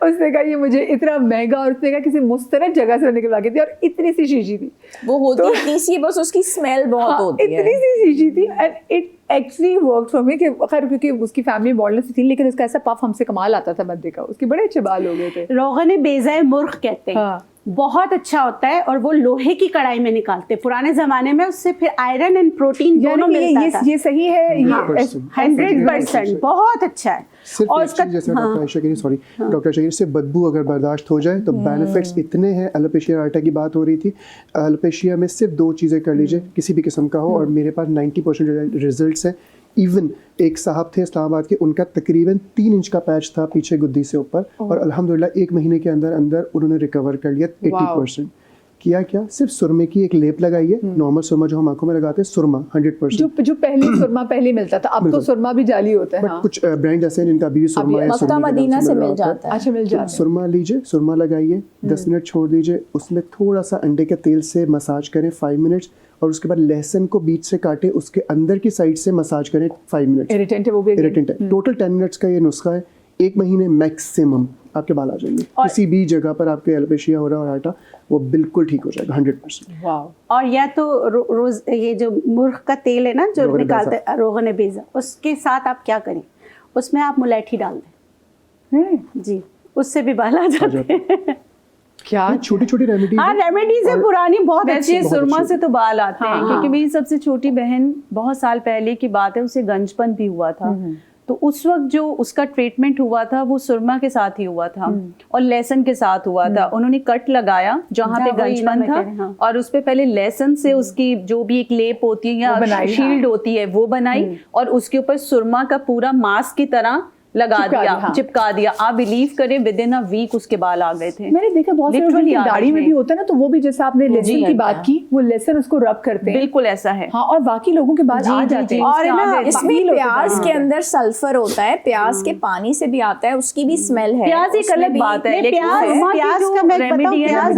उसने कहा ये मुझे इतना महंगा, और उसने कहा किसी मुस्तरद जगह से निकलवा के दिया, और इतनी सी शीशी थी वो होती इतनी सी, बस उसकी स्मेल बहुत हाँ, होती है। इतनी सी शीशी थी and it actually work for me. कि खैर क्योंकि उसकी फैमिली बॉल्डनेस थी, लेकिन उसका ऐसा पफ हमसे कमाल आता था बंदे का, उसके बड़े अच्छे बाल हो गए थे। रोगन बेज़ा मुर्ख कहते हैं। हाँ। बहुत अच्छा होता है, और वो लोहे की कढ़ाई में निकालते। पुराने जमाने में उससे फिर आयरन एंड प्रोटीन दोनों मिलता था। ये सही है, ये 100% बहुत अच्छा है। सिर्फ और एक चीज़ जैसे डॉक्टर आयशा कह रही, सॉरी डॉक्टर आयशा कह रही, सिर्फ बदबू अगर बर्दाश्त हो जाए तो बेनिफिट्स इतने हैं। एलोपेशिया अरेटा की बात हो रही थी, एलोपेशिया में सिर्फ 2 चीज़ें कर लीजिए, किसी भी किस्म का हो, और मेरे पास 90% रिजल्ट्स हैं। इवन एक साहब थे इस्लामाबाद के, उनका तकरीबन 3 इंच का पैच था पीछे गुद्दी से ऊपर, और अल्हम्दुलिल्लाह 1 महीने के अंदर अंदर उन्होंने रिकवर कर लिया 80%। किया क्या, सिर्फ सुरमे की एक लेप लगाई है, नॉर्मल सुरमा जो हम आंखों में लगाते हैं, सुरमा 100%। जो पहले सुरमा पहले मिलता था, अब तो सुरमा भी जाली होता है। बट कुछ ब्रांड ऐसे हैं जिनका अभी भी सुरमा है, मक्का मदीना से मिल जाता है। अच्छा, मिल जाता है। सुरमा लीजिए, सुरमा लगाइए, 10 मिनट छोड़ दीजिए, उसमें थोड़ा सा अंडे के तेल से मसाज करें 5 मिनट्स, और उसके बाद लहसुन को बीच से काटे, उसके अंदर की साइड से मसाज करें 5 मिनट्स। इरिटेंट है वो भी, इरिटेंट है। टोटल 10 मिनट्स का ये नुस्खा है। 1 महीने मैक्सिमम आपके बाल आ जाएंगे। किसी भी जगह पर आपके एलोपेशिया हो रहा है आटा, वो बिल्कुल ठीक हो जाएगा 100%। वाओ। और या तो रोज ये जो मुर्ख का तेल है ना जो रोगन निकालते हैं, रोगन बेज़ा, उसके साथ आप क्या करें, उसमें आप मुलैठी डाल दें जी, उससे भी बाल आ जाते हैं। क्या छोटी छोटी रेमेडीज हाँ, रेमेडीज है पुरानी, बहुत अच्छी। वैसे सुरमा से तो बाल आते हैं, क्योंकि मेरी सबसे छोटी बहन, बहुत साल पहले की बात है, उसे गंजपन भी हुआ था। तो उस वक्त जो उसका ट्रीटमेंट हुआ था वो सुरमा के साथ ही हुआ था और लहसुन के साथ हुआ था। उन्होंने कट लगाया जहाँ पे गंजपन था, और उस पे पहले लहसुन से उसकी जो भी एक लेप होती है या शील्ड होती है वो बनाई, और उसके ऊपर सुरमा का पूरा मास्क की तरह लगा दिया, चिपका दिया। आप बिलीव करें, विद इन अ वीक उसके बाल आ गए थे। मैंने देखा बहुत सारे दाढ़ी में भी होता है ना, तो वो भी जैसे आपने लहसुन की बात की, वो लहसुन उसको रब करते हैं। बिल्कुल ऐसा है। हाँ, और बाकी लोगों के बाल आ जाते हैं। और ना इसमें प्याज के अंदर सल्फर होता है, प्याज के पानी से भी आता है, उसकी भी स्मेल है। प्याज एक अलग बात है, लेकिन प्याज का मैं बताऊं, प्याज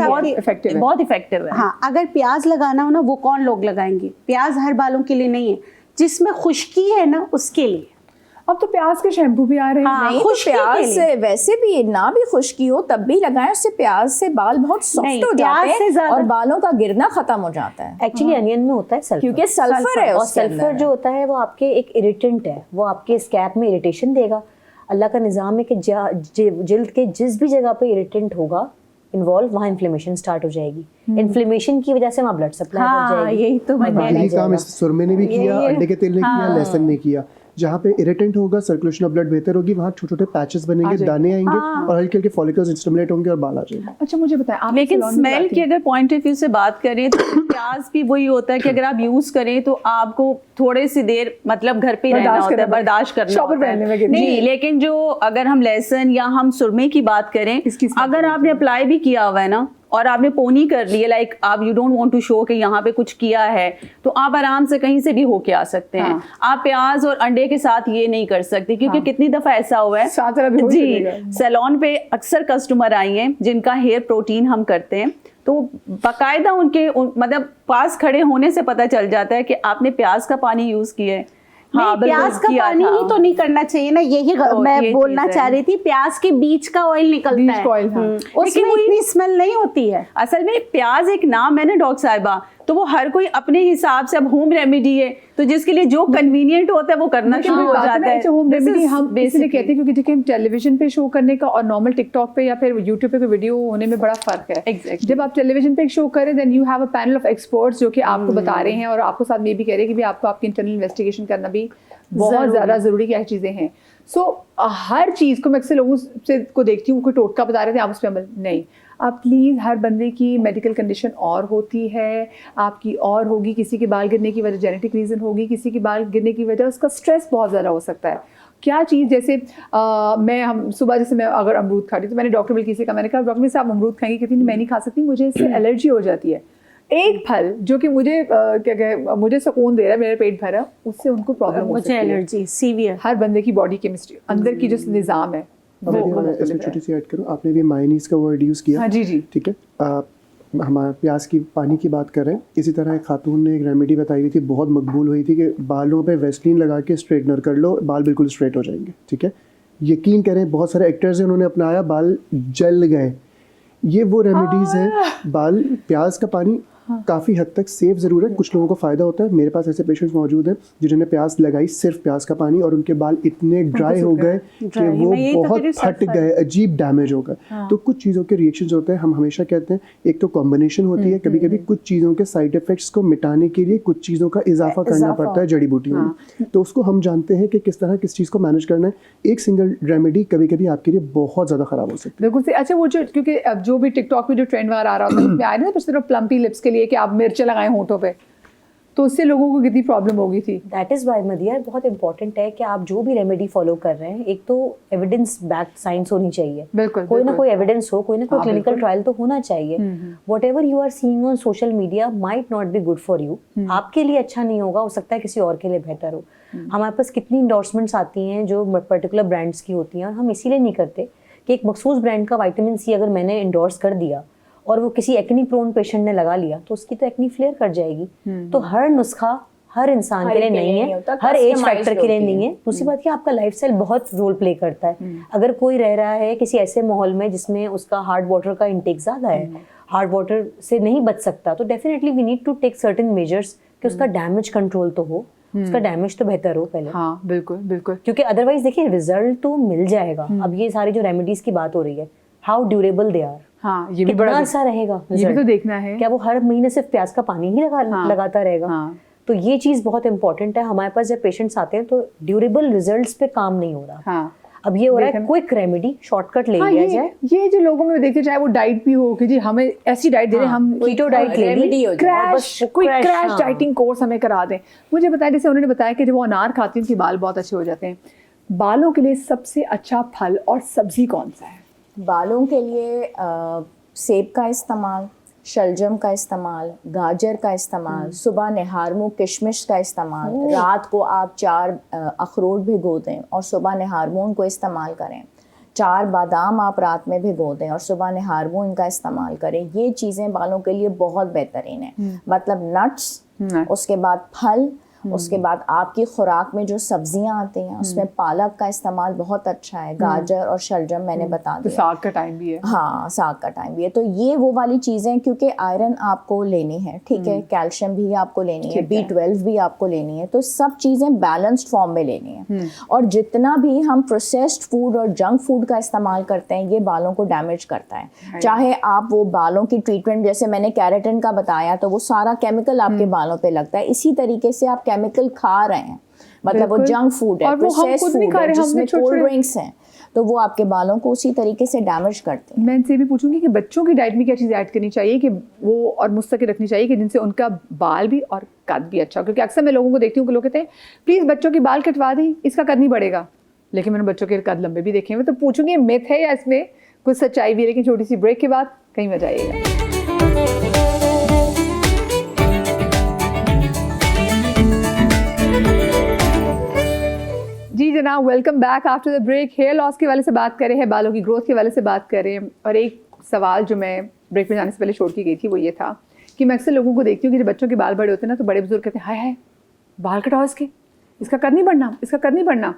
बहुत इफेक्टिव है। हाँ, अगर प्याज लगाना हो ना, वो कौन लोग लगाएंगे? प्याज हर बालों के लिए नहीं है, जिसमें खुश्की है ना उसके लिए। अब तो प्याज के शैम्पू भी आ रहे हैं। नहीं, तो प्याज से वैसे भी ना भी खुश्की हो तब भी लगाएं, उससे प्याज से बाल बहुत सॉफ्ट हो जाते हैं और बालों का गिरना खत्म हो जाता है। एक्चुअली अनियन में होता है सल्फर, क्योंकि सल्फर है, और सल्फर जो होता है वो आपके एक इरिटेंट है, वो आपके स्कैल्प में इरिटेशन देगा। अल्लाह का निज़ाम है कि जिल्द के जिस भी जगह पे इरिटेंट होगा इन्वॉल्व, वहाँ इन्फ्लेमेशन स्टार्ट हो जाएगी। इन्फ्लेमेशन की वजह से वहाँ ब्लड सप्लाई हो जाएगी। यही तो मैं यही काम इस सुरमे ने भी किया, अंडे के तेल ने किया, लहसुन ने किया। जहाँ पे इरिटेंट होगा, सर्कुलेशन ऑफ ब्लड बेहतर होगी, वहाँ छोटे छोटे पैचेस बनेंगे, दाने आएंगे और हल्के हल्के फॉलिकल्स स्टिमुलेट होंगे और बाल आ जाएंगे। अच्छा, मुझे बताएं, आप लेकिन स्मेल की अगर पॉइंट ऑफ व्यू से बात करें तो प्याज भी वही होता है कि अगर आप यूज करें तो आपको थोड़ी सी देर मतलब घर पे रहना होता है, बर्दाश्त करना होता है। नहीं, लेकिन जो अगर हम लहसुन या हम सुरमे की बात करें, अगर आपने अप्लाई भी किया हुआ है ना और आपने पोनी कर ली है, लाइक आप you don't want to show कि यहाँ पे कुछ किया है, तो आप आराम से कहीं से भी होके आ सकते हैं। हाँ। आप प्याज और अंडे के साथ ये नहीं कर सकते, क्योंकि हाँ। कितनी दफा ऐसा हुआ है जी, सैलून पे अक्सर कस्टमर आई हैं जिनका हेयर प्रोटीन हम करते हैं, तो बाकायदा उनके मतलब पास खड़े होने से पता चल जाता है कि आपने प्याज का पानी यूज किया है। हाँ, प्याज का पानी ही तो नहीं करना चाहिए ना, यही मैं बोलना चाह रही थी। प्याज के बीज का ऑयल निकलता है, उसमें इतनी स्मेल नहीं होती है। असल में प्याज एक नाम है ना डॉक्टर साहिबा, तो वो हर कोई अपने हिसाब से, अब होम रेमेडी है तो जिसके लिए जो कन्वीनियंट होता है वो करना शुरू हो जाता है। होम रेमेडी हम इसलिए कहते हैं क्योंकि देखिए टेलीविजन पे शो करने का और नॉर्मल टिकटॉक पे या फिर यूट्यूब पे कोई वीडियो होने में बड़ा फर्क है। Exactly. जब आप टेलीविजन पे एक शो करें, then you have a panel of experts जो कि आपको बता रहे हैं और आपको साथ में भी कह रहे हैं कि भी आपको आपकी इंटरनल इन्वेस्टिगेशन करना भी बहुत ज़्यादा ज़रूरी क्या चीज़ें हैं। सो हर चीज़ को मैं अक्सर लोगों से को देखती हूँ, कोई टोटका बता रहे थे, आप उस पर अमल नहीं। आप प्लीज़, हर बंदे की मेडिकल कंडीशन और होती है, आपकी और होगी। किसी के बाल गिरने की वजह जेनेटिक रीज़न होगी, किसी के बाल गिरने की वजह उसका स्ट्रेस बहुत ज़्यादा हो सकता है। क्या चीज़ जैसे हम सुबह जैसे मैं अगर अमरूद खा रही तो मैंने डॉक्टर बिल्किस से कहा, मैंने कहा डॉक्टर मिल साहब अमरूद खाएंगे, कहती मैं नहीं खा सकती, मुझे इससे एलर्जी हो जाती है। एक फल जो कि मुझे मुझे सुकून दे रहा है, मेरा पेट भरा, उससे उनको प्रॉब्लम हो सकती है। मुझे एलर्जी सीवियर। हर बंदे की बॉडी केमिस्ट्री अंदर की जो निज़ाम है इसमें छोटी सी ऐड करूँ, आपने भी मायोनीज का वर्ड यूज़ किया। हाँ जी जी, ठीक है। हमारे प्याज की पानी की बात कर रहे हैं, इसी तरह एक खातून ने एक रेमेडी बताई हुई थी, बहुत मकबूल हुई थी, कि बालों पे वेस्लिन लगा के स्ट्रेटनर कर लो, बाल बिल्कुल स्ट्रेट हो जाएंगे। ठीक है, यकीन करें बहुत सारे एक्टर्स हैं उन्होंने अपनाया, बाल जल गए। ये वो रेमेडीज़ हैं। बाल प्याज का पानी काफ़ी हद तक सेफ ज़रूर है, कुछ लोगों को फ़ायदा होता है। मेरे पास ऐसे पेशेंट्स मौजूद हैं जिन्होंने प्याज लगाई, सिर्फ प्याज का पानी, और उनके बाल इतने ड्राई हो गए कि वो बहुत फट गए, अजीब डैमेज हो गए। तो कुछ चीज़ों के रिएक्शंस होते हैं। हम हमेशा कहते हैं एक तो कॉम्बिनेशन होती है, कभी कभी कुछ चीज़ों के साइड इफ़ेक्ट्स को मिटाने के लिए कुछ चीज़ों का इजाफा करना पड़ता है जड़ी बूटियों में। तो उसको हम जानते हैं कि किस तरह किस चीज़ को मैनेज करना है। एक सिंगल रेमेडी कभी कभी आपके लिए बहुत ज़्यादा ख़राब हो सकती है। बिल्कुल। अच्छा, वो जो क्योंकि अब जो भी टिकटॉक में जो ट्रेंड वगैरह आ रहा होता है उसमें आ रही है ना सिर्फ प्लम्पी लिप्स के लिए कि आप मिर्च लगाएं होठों पे, तो उससे लोगों को कितनी प्रॉब्लम हो गई थी। दैट इज़ वाई मदिया बहुत इंपॉर्टेंट है कि आप जो भी रेमेडी फॉलो कर रहे हैं, एक तो एविडेंस बैक्ड साइंस होनी चाहिए। बिल्कुल, कोई ना कोई एविडेंस हो, कोई ना कोई क्लिनिकल ट्रायल तो होना चाहिए। Whatever you are seeing on social media might not be good for you. आपके लिए अच्छा नहीं होगा, हो सकता है किसी और के लिए बेहतर हो। हमारे पास कितनी इंडोर्समेंट्स आती हैं जो पर्टिकुलर ब्रांड्स की होती हैं, और हम इसीलिए नहीं करते कि एक मखसूस ब्रांड का विटामिन सी अगर मैंने इंडोर्स कर दिया और वो किसी एक्नी प्रोन पेशेंट ने लगा लिया तो उसकी तो एक्नी फ्लेयर कर जाएगी। तो हर नुस्खा हर इंसान के लिए नहीं है, हर एज फैक्टर के लिए नहीं है। दूसरी बात ये आपका लाइफस्टाइल बहुत रोल प्ले करता है। अगर कोई रह रहा है किसी ऐसे माहौल में जिसमें उसका हार्ड वाटर का इंटेक ज़्यादा है, हार्ड वाटर से नहीं बच सकता, तो definitely we need to take certain measures कि उसका डैमेज कंट्रोल तो हो, उसका डैमेज तो बेहतर हो पहले। हाँ बिल्कुल बिल्कुल, क्योंकि अदरवाइज देखिए रिजल्ट तो मिल जाएगा। अब ये सारी जो रेमेडीज की बात हो रही है, हाउ ड्यूरेबल दे आर, हाँ ये भी कितना बड़ा अरसा रहेगा, ये भी तो देखना है। क्या वो हर महीने सिर्फ प्याज का पानी ही लगाता रहेगा? तो ये चीज बहुत इंपॉर्टेंट है। हमारे पास जब पेशेंट्स आते हैं तो ड्यूरेबल रिजल्ट्स पे काम नहीं हो रहा। अब ये हो रहा है क्विक रेमेडी, शॉर्टकट ले लिया जाए। ये जो लोगों में देखते, चाहे वो डाइट भी हो कि जी हमें ऐसी डाइट दे रहे हैं, हम कीटो डाइट ले ली, क्रैश डाइटिंग कोर्स हमें करा दें। मुझे बताया, जैसे उन्होंने बताया कि जब वो अनार खाती हैं उनके बाल बहुत अच्छे हो जाते हैं। बालों के लिए सबसे अच्छा फल और सब्जी कौन सा है? बालों के लिए सेब का इस्तेमाल, शलजम का इस्तेमाल, गाजर का इस्तेमाल, सुबह निहारमू किशमिश का इस्तेमाल, रात को आप 4 अखरोट भिगो दें और सुबह निहारमू उनको इस्तेमाल करें, 4 बादाम आप रात में भिगो दें और सुबह निहारमू इनका इस्तेमाल करें। ये चीज़ें बालों के लिए बहुत बेहतरीन है। मतलब नट्स, उसके बाद फल, उसके बाद आपकी खुराक में जो सब्जियां आती हैं उसमें पालक का इस्तेमाल बहुत अच्छा है, गाजर और शलजम मैंने बता दिया। तो साग का टाइम भी है। हाँ साग का टाइम भी है। तो ये वो वाली चीज़ें, क्योंकि आयरन आपको लेनी है, ठीक है, कैल्शियम भी आपको लेनी है, B12 भी आपको लेनी है, तो सब चीज़ें बैलेंस्ड फॉर्म में लेनी है। और जितना भी हम प्रोसेस्ड फूड और जंक फूड का इस्तेमाल करते हैं ये बालों को डैमेज करता है। चाहे आप वो बालों की ट्रीटमेंट, जैसे मैंने केराटिन का बताया, तो वो सारा केमिकल आपके बालों पे लगता है। इसी तरीके से आप केमिकल खा रहे हैं, मतलब वो जंक फूड है, प्रोसेस्ड फूड है, जिसमें कोल्ड ड्रिंक्स हैं, तो वो आपके बालों को उसी तरीके से डैमेज करते हैं। मैं इनसे भी पूछूंगी कि बच्चों की डाइट में क्या चीज़ ऐड करनी चाहिए कि वो और मुस्तकिल रखनी चाहिए कि जिनसे उनका बाल भी और कद भी अच्छा हो। क्योंकि अक्सर मैं लोगों को देखती हूँ कि लोग कहते हैं प्लीज़ बच्चों के बाल कटवा दी, इसका कद नहीं बढ़ेगा। लेकिन मैंने बच्चों के कद लंबे भी देखे हैं। तो पूछूंगी मिथ है या इसमें कुछ सच्चाई भी है। लेकिन छोटी सी ब्रेक के बाद कहीं मजा आएगा। जी जनाब, welcome back after the break. Hair loss के वाले से बात कर रहे हैं, बालों की ग्रोथ के वाले से बात कर रहे हैं। और एक सवाल जो मैं ब्रेक में जाने से पहले छोड़ के गई थी वो ये था कि मैं अक्सर लोगों को देखती हूँ कि जब बच्चों के बाल बड़े होते हैं ना तो बड़े बुजुर्ग कहते हैं हाय हाय बाल कटाओ इसके, इसका कद नहीं बढ़ना, इसका कद नहीं बढ़ना।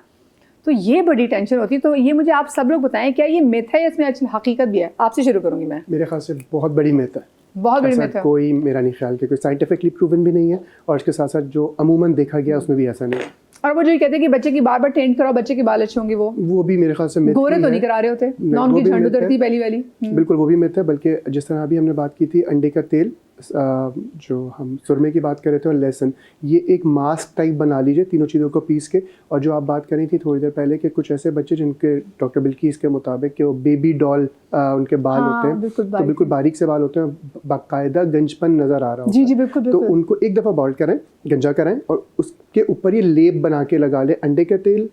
तो ये बड़ी टेंशन होती है। तो ये मुझे आप सब लोग बताएं, क्या ये मिथ है या इसमें अच्छी हकीकत भी है? आपसे शुरू करूँगी मैं। मेरे ख्याल से बहुत बड़ी मिथ है, बहुत बड़ी मिथ है। कोई मेरा नहीं ख्याल कि कोई साइंटिफिकली प्रूवन भी नहीं है, और इसके साथ साथ जो अमूमन देखा गया उसमें भी ऐसा नहीं है। और वो जो कहते हैं कि बच्चे की बार बार टेंट कराओ, बच्चे के बाल अच्छे होंगे, वो भी मेरे ख्याल से मिथ गोरे ही तो है। नहीं करा रहे होते ना, उनकी झंड उतरती पहली वाली। बिल्कुल वो भी मिथ है। बल्कि जिस तरह अभी हमने बात की थी अंडे का तेल, जो हम सुरमे की बात कर रहे थे, और लहसुन, ये एक मास्क टाइप बना लीजिए तीनों चीज़ों को पीस के। और जो आप बात कर रही थी थोड़ी देर पहले कि कुछ ऐसे बच्चे जिनके डॉक्टर बिल्कीस के मुताबिक कि वो बेबी डॉल उनके बाल होते हैं, तो बिल्कुल बारीक से बाल होते हैं, बाकायदा गंजपन नज़र आ रहा होता है। जी बिल्कुल। तो उनको एक दफ़ा बॉइल करें, गंजा कराएं, और उसके ऊपर ये लेप बना के लगा लें। अंडे का तेल,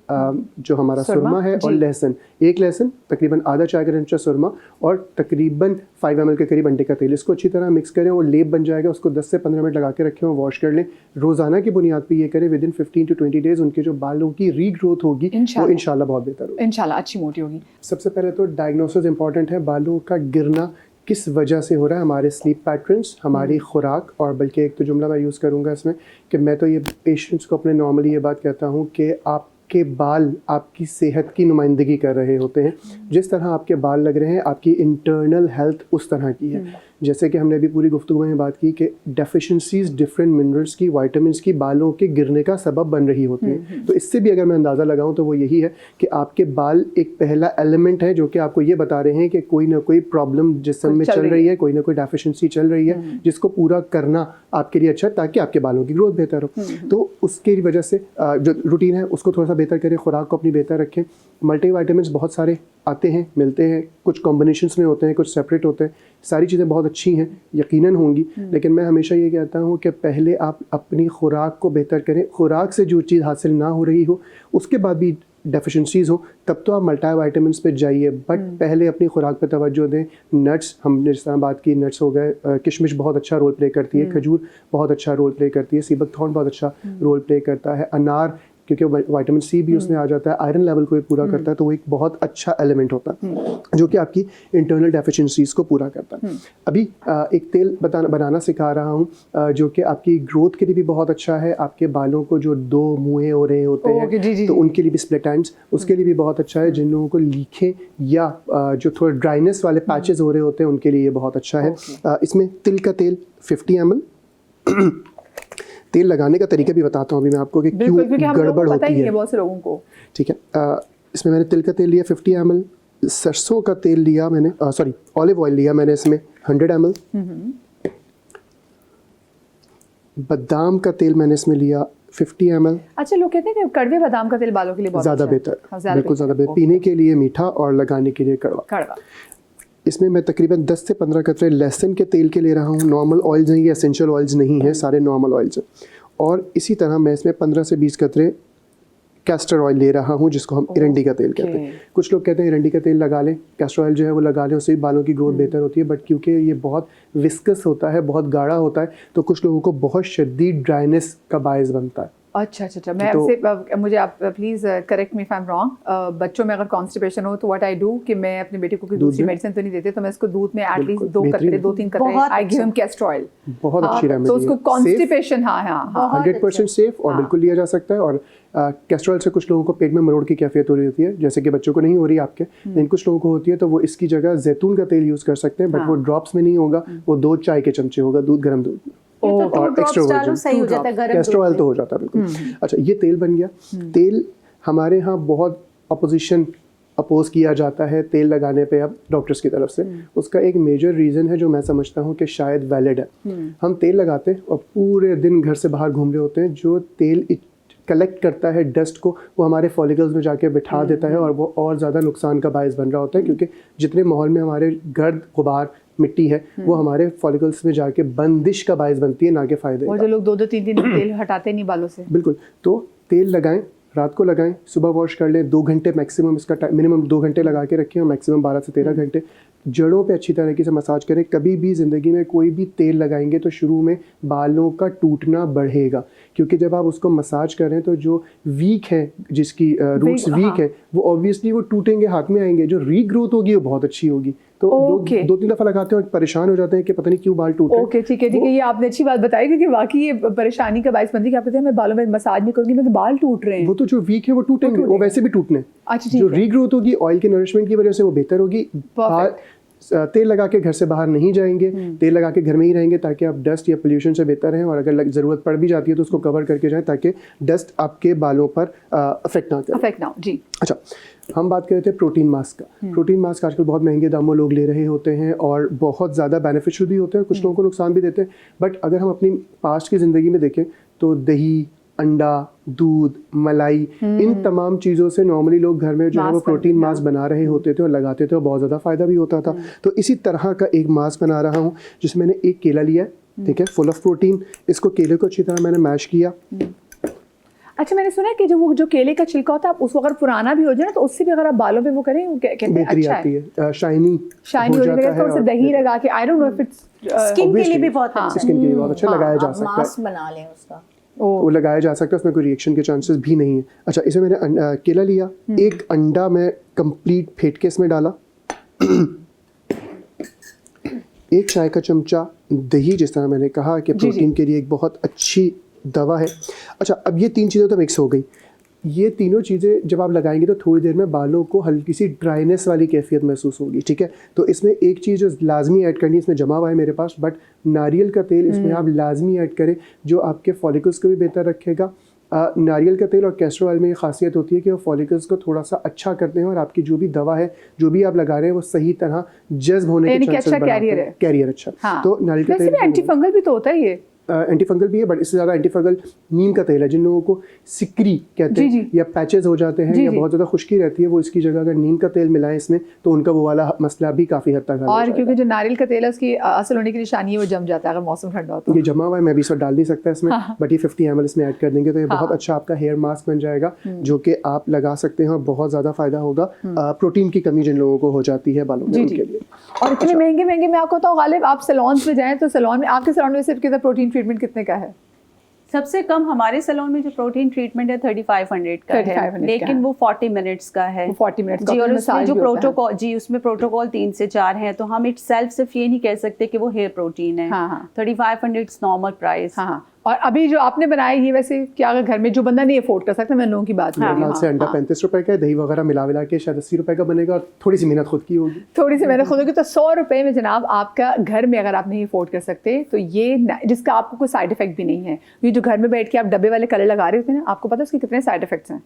जो हमारा सुरमा है, और लहसुन, एक लहसुन, तकरीबन आधा चाय का चमचा सुरमा, और तकरीबन 5 ml के करीब अंडे का तेल, इसको अच्छी तरह मिक्स करें। वो लेप बन जाएगा, उसको 10 से 15 मिनट लगा के रखें और वॉश कर लें। रोज़ाना की बुनियाद पे ये करें, विदिन 15 to 20 डेज उनके जो बालों की रीग्रोथ होगी वो इंशाल्लाह बहुत बेहतर होगी, इंशाल्लाह अच्छी मोटी होगी। सबसे पहले तो डायग्नोसिस इंपॉर्टेंट है। बालों का गिरना किस वजह से हो रहा है, हमारे स्लीप पैटर्न्स, हमारी खुराक, और बल्कि एक तो जुमला मैं यूज़ करूँगा इसमें कि मैं तो ये पेशेंट्स को अपने नॉर्मली ये बात कहता हूँ कि आपके बाल आपकी सेहत की नुमाइंदगी कर रहे होते हैं। जिस तरह आपके बाल लग रहे हैं, आपकी इंटरनल हेल्थ उस तरह की है। जैसे कि हमने अभी पूरी गुफ्तगू में बात की कि डेफिशिएंसीज डिफरेंट मिनरल्स की, वाइटामिन्स की बालों के गिरने का सबब बन रही होती हैं। तो इससे भी अगर मैं अंदाज़ा लगाऊं तो वो यही है कि आपके बाल एक पहला एलिमेंट है जो कि आपको ये बता रहे हैं कि कोई ना कोई प्रॉब्लम जिस्म में चल रही है, कोई ना कोई डेफिशिएंसी चल रही है, जिसको पूरा करना आपके लिए अच्छा है ताकि आपके बालों की ग्रोथ बेहतर हो। तो उसकी वजह से जो रूटीन है उसको थोड़ा सा बेहतर करें, खुराक को अपनी बेहतर रखें। मल्टीविटामिन्स बहुत सारे आते हैं, मिलते हैं, कुछ कॉम्बिनेशंस में होते हैं, कुछ सेपरेट होते हैं। सारी चीज़ें बहुत अच्छी हैं, यकीनन होंगी, लेकिन मैं हमेशा ये कहता हूँ कि पहले आप अपनी खुराक को बेहतर करें। खुराक से जो चीज़ हासिल ना हो रही हो, उसके बाद भी डेफिशिएंसीज हो, तब तो आप मल्टीविटामिन्स पे जाइए, बट पहले अपनी खुराक पे तवज्जो दें। नट्स, हमने जिस तरह बात की, नट्स हो गए, किशमिश बहुत अच्छा रोल प्ले करती है, खजूर बहुत अच्छा रोल प्ले करती है, सीबकथॉर्न बहुत अच्छा रोल प्ले करता है, अनार क्योंकि विटामिन सी भी उसमें आ जाता है, आयरन लेवल को भी पूरा करता है, तो वो एक बहुत अच्छा एलिमेंट होता है जो कि आपकी इंटरनल डेफिशिएंसीज को पूरा करता है। अभी एक तेल बनाना सिखा रहा हूँ जो कि आपकी ग्रोथ के लिए भी बहुत अच्छा है। आपके बालों को जो दो मुँहे हो रहे होते हैं तो उनके लिए भी, स्प्लिट एंड्स, उसके लिए भी बहुत अच्छा है। जिन लोगों को लीखें या जो थोड़ा ड्राइनेस वाले पैचेस हो रहे होते हैं उनके लिए ये बहुत अच्छा है। इसमें तिल का तेल 50 ml। तेल लगाने का तरीका भी बताता हूँ अभी मैं आपको कि क्यों गड़बड़ होती है बहुत से लोगों को। ठीक है, इसमें मैंने तिल का तेल लिया 50 ml, सरसों का तेल लिया मैंने, सॉरी ऑलिव ऑयल लिया मैंने इसमें 100 ml, बादाम का तेल मैंने इसमें लिया 50 ml। अच्छा, लोग कहते हैं कि कड़वे बादाम का तेल बालों के लिए बहुत ज़्यादा अच्छा है। बेहतर, बिल्कुल ज़्यादा बेहतर, पीने के लिए मीठा और लगाने के लिए कड़वा। इसमें मैं तकरीबन 10 से 15 कतरे लहसुन के तेल के ले रहा हूँ। नॉर्मल ऑयल्स हैं, ये एसेंशियल ऑयल्स नहीं है, सारे नॉर्मल ऑयल्स हैं। और इसी तरह मैं इसमें 15 से 20 कतरे कैस्टर ऑयल ले रहा हूँ, जिसको हम इरंडी का तेल कहते हैं। कुछ लोग कहते हैं इरंडी का तेल लगा लें, कैस्टर ऑयल जो है वो लगा लें, उससे बालों की ग्रोथ बेहतर होती है, बट क्योंकि ये बहुत विस्कस होता है, बहुत गाढ़ा होता है, तो कुछ लोगों को बहुत शदीद ड्राइनेस का बायस बनता है। अच्छा, मैं आपसे, मुझे आप please correct me if I am wrong. बच्चों में अगर कॉन्स्टिपेशन हो तो व्हाट आई डू कि मैं अपने बेटे को कोई दूसरी मेडिसिन तो नहीं देते, तो मैं इसको दूध में एटलीस्ट 2-3 कतरे I give him castor oil. बहुत अच्छी रेमेडी तो उसको कॉन्स्टिपेशन 100% सेफ और बिल्कुल लिया जा सकता है। और कैस्टर ऑयल से कुछ लोगों को पेट में मरोड़ की कैफियत हो रही होती है, जैसे कि बच्चों को नहीं हो रही आपके, लेकिन कुछ लोगों को होती है, तो वो इसकी जगह जैतून का तेल यूज़ कर सकते हैं, बट वो ड्रॉप्स में नहीं होगा, वो 2 चाय के चमचे होगा, दूध, गर्म दूध में। और एक्स्ट्रा वर्जिन सही हो जाता है, गरम कैस्टर ऑयल तो हो जाता है बिल्कुल। अच्छा, ये तेल बन गया। तेल हमारे यहाँ बहुत अपोज किया जाता है तेल लगाने पे अब डॉक्टर्स की तरफ से। उसका एक मेजर रीज़न है जो मैं समझता हूँ कि शायद वैलिड है। हम तेल लगाते हैं और पूरे दिन घर से बाहर घूम रहे होते हैं, जो तेल कलेक्ट करता है डस्ट को, वो हमारे फॉलिकल्स में जाके बिठा देता है और वो और ज़्यादा नुकसान का बायस बन रहा होता है, क्योंकि जितने माहौल में हमारे गर्द गुबार मिट्टी है वो हमारे फॉलिकल्स में जाके बंदिश का बायस बनती है, ना कि फ़ायदे। वो जो लोग 2-3 दिन तेल हटाते नहीं बालों से। बिल्कुल, तो तेल लगाएं, रात को लगाएं, सुबह वॉश कर लें, 2 घंटे मैक्सिमम, इसका मिनिमम 2 घंटे लगा के रखें और मैक्सिमम 12 से 13 घंटे। जड़ों पे अच्छी तरीके से मसाज करें। कभी भी ज़िंदगी में कोई भी तेल लगाएंगे तो शुरू में बालों का टूटना बढ़ेगा, क्योंकि जब आप उसको मसाज करें तो जो वीक है, जिसकी रूट्स वीक है, वो ऑब्वियसली वो टूटेंगे, हाथ में आएंगे। जो रीग्रोथ होगी वो बहुत अच्छी होगी। तो लोग 2-3 दफ़ा लगाते हैं और परेशान हो जाते हैं कि पता नहीं क्यों बाल टूट रहे हैं। ओके, ठीक है, ये आपने अच्छी बात बताई, क्योंकि वाकई ये परेशानी का बायस बनती है कि आप कहते हैं मैं बालों में मसाज नहीं करूँगी, मेरे बाल टूट रहे हैं। वो तो जो वीक है वो टूटेंगे, वो वैसे भी टूटने। अच्छा, जो रीग्रोथ होगी ऑयल के नरिशमेंट की वजह से वो बेहतर होगी। तेल लगा के घर से बाहर नहीं जाएंगे, तेल लगा के घर में ही रहेंगे ताकि आप डस्ट या पोल्यूशन से बेहतर रहें, और अगर ज़रूरत पड़ भी जाती है तो उसको कवर करके जाएं ताकि डस्ट आपके बालों पर अफेक्ट ना हो। जी। अच्छा, हम बात कर रहे थे प्रोटीन मास्क का। प्रोटीन मास्क आजकल बहुत महंगे दामों लोग ले रहे होते हैं और बहुत ज़्यादा बेनिफिशियल भी होते हैं, कुछ लोगों को नुकसान भी देते हैं। बट अगर हम अपनी पास्ट की ज़िंदगी में देखें तो दही, अंडा, दूध, मलाई, इन तमाम चीज़ों से नॉर्मली लोग घर में जो है वो प्रोटीन मास्क बना रहे होते थे और लगाते थे और बहुत ज़्यादा फ़ायदा भी होता था। तो इसी तरह का एक मास्क बना रहा हूँ जिसमें मैंने एक केला लिया है, ठीक है, फुल ऑफ प्रोटीन। इसको केले को अच्छी तरह मैंने मैश किया। अच्छा, मैंने सुना है कि जो केले का छिलका होता है, उसको अगर पुराना भी हो जाए ना तो उससे भी अगर आप बालों पे वो करें, कहते हैं अच्छा आती है, शाइनी हो जाता है। थोड़ा सा दही लगा के, I don't know if it's skin के लिए भी बहुत अच्छा, स्किन के लिए बहुत अच्छा, लगाया जा सकता है। मास्क बना लें उसका, वो लगाया जा सकता है, उसमें कोई रिएक्शन के चांसेस भी नहीं है। अच्छा, इसमें मैंने केला लिया, एक अंडा मैं कंप्लीट फेंट के इसमें डाला, 1 चाय का चमचा दही, जिस तरह मैंने कहा कि प्रोटीन के लिए एक बहुत अच्छी दवा है। अच्छा, अब ये 3 चीज़ें तो मिक्स हो गई। ये तीनों चीज़ें जब आप लगाएंगे तो थोड़ी देर में बालों को हल्की सी ड्राइनेस वाली कैफियत महसूस होगी, ठीक है। तो इसमें एक चीज़ जो लाजमी ऐड करनी है, इसमें जमा हुआ है मेरे पास, बट नारियल का तेल इसमें आप लाजमी ऐड करें, जो आपके फॉलिकल्स को भी बेहतर रखेगा। नारियल का तेल और कैस्टर ऑयल में ये खासियत होती है कि वो फॉलिकल्स को थोड़ा सा अच्छा करते हैं और आपकी जो भी दवा है, जो भी आप लगा रहे हैं, वो सही तरह जज्ब होने के चांसेस बढ़ाते हैं। कैरियर अच्छा। हाँ। तो नारियल का तेल एंटी फंगल भी तो होता है ये। एंटी फंगल भी है, बट इससे ज़्यादा एंटी फंगल नीम का तेल है। जिन लोगों को सिकरी कहते हैं या पैचेस हो जाते हैं या बहुत ज़्यादा खुश्की रहती है, वो इसकी जगह अगर नीम का तेल मिलाएं इसमें, तो उनका वो वाला मसला भी काफ़ी हद तक हल हो और जाएगा। क्योंकि जो नारियल का तेल है उसकी असल होने की निशानी है वो जम जाता है अगर मौसम ठंडा हो तो। ये जमा हुआ है, मैं भी इस वक्त डाल नहीं सकता इसमें, बट ये 50 ml इसमें ऐड कर देंगे तो ये बहुत अच्छा आपका हेयर मास्क बन जाएगा, जो कि आप लगा सकते हैं और बहुत ज़्यादा फ़ायदा होगा। प्रोटीन की कमी जिन लोगों को हो जाती है बालों में, उनके लिए। और इतने महंगे महंगे मैं आपको बताऊँ, गालिब आप सैलून में जाएँ तो सैलून में, आपके सैलून में सिर्फ कितना प्रोटीन ट्रीटमेंट कितने का है? सबसे कम हमारे सैलून में जो प्रोटीन ट्रीटमेंट है 3500 का है, लेकिन वो 40 मिनट्स का है। 40 मिनट्स का जी, और उसमें जो प्रोटोकॉल, जी उसमें प्रोटोकॉल 3 से 4 है, तो हम इट सेल्फ सिर्फ ये नहीं कह सकते कि वो हेयर प्रोटीन है। 3500 नॉर्मल प्राइस। हाँ। और अभी जो आपने बनाया ये वैसे क्या, अगर घर में जो बंदा नहीं अफोर्ड कर सकता, मैं लोगों की बात मेरे ख्याल से अंडा 35 रुपए का है, दही वगैरह मिला के शायद 80 रुपए का बनेगा, और थोड़ी सी मेहनत खुद की होगी। थोड़ी सी मेहनत खुद होगी, तो 100 रुपए में जनाब आपका घर में, अगर आप नहीं अफोर्ड कर सकते तो ये, जिसका आपको कोई साइड इफेक्ट भी नहीं है। ये जो घर में बैठ के आप डब्बे वाले कलर लगा रहे होते हैं ना, आपको पता है उसके कितने साइड इफेक्ट्स हैं,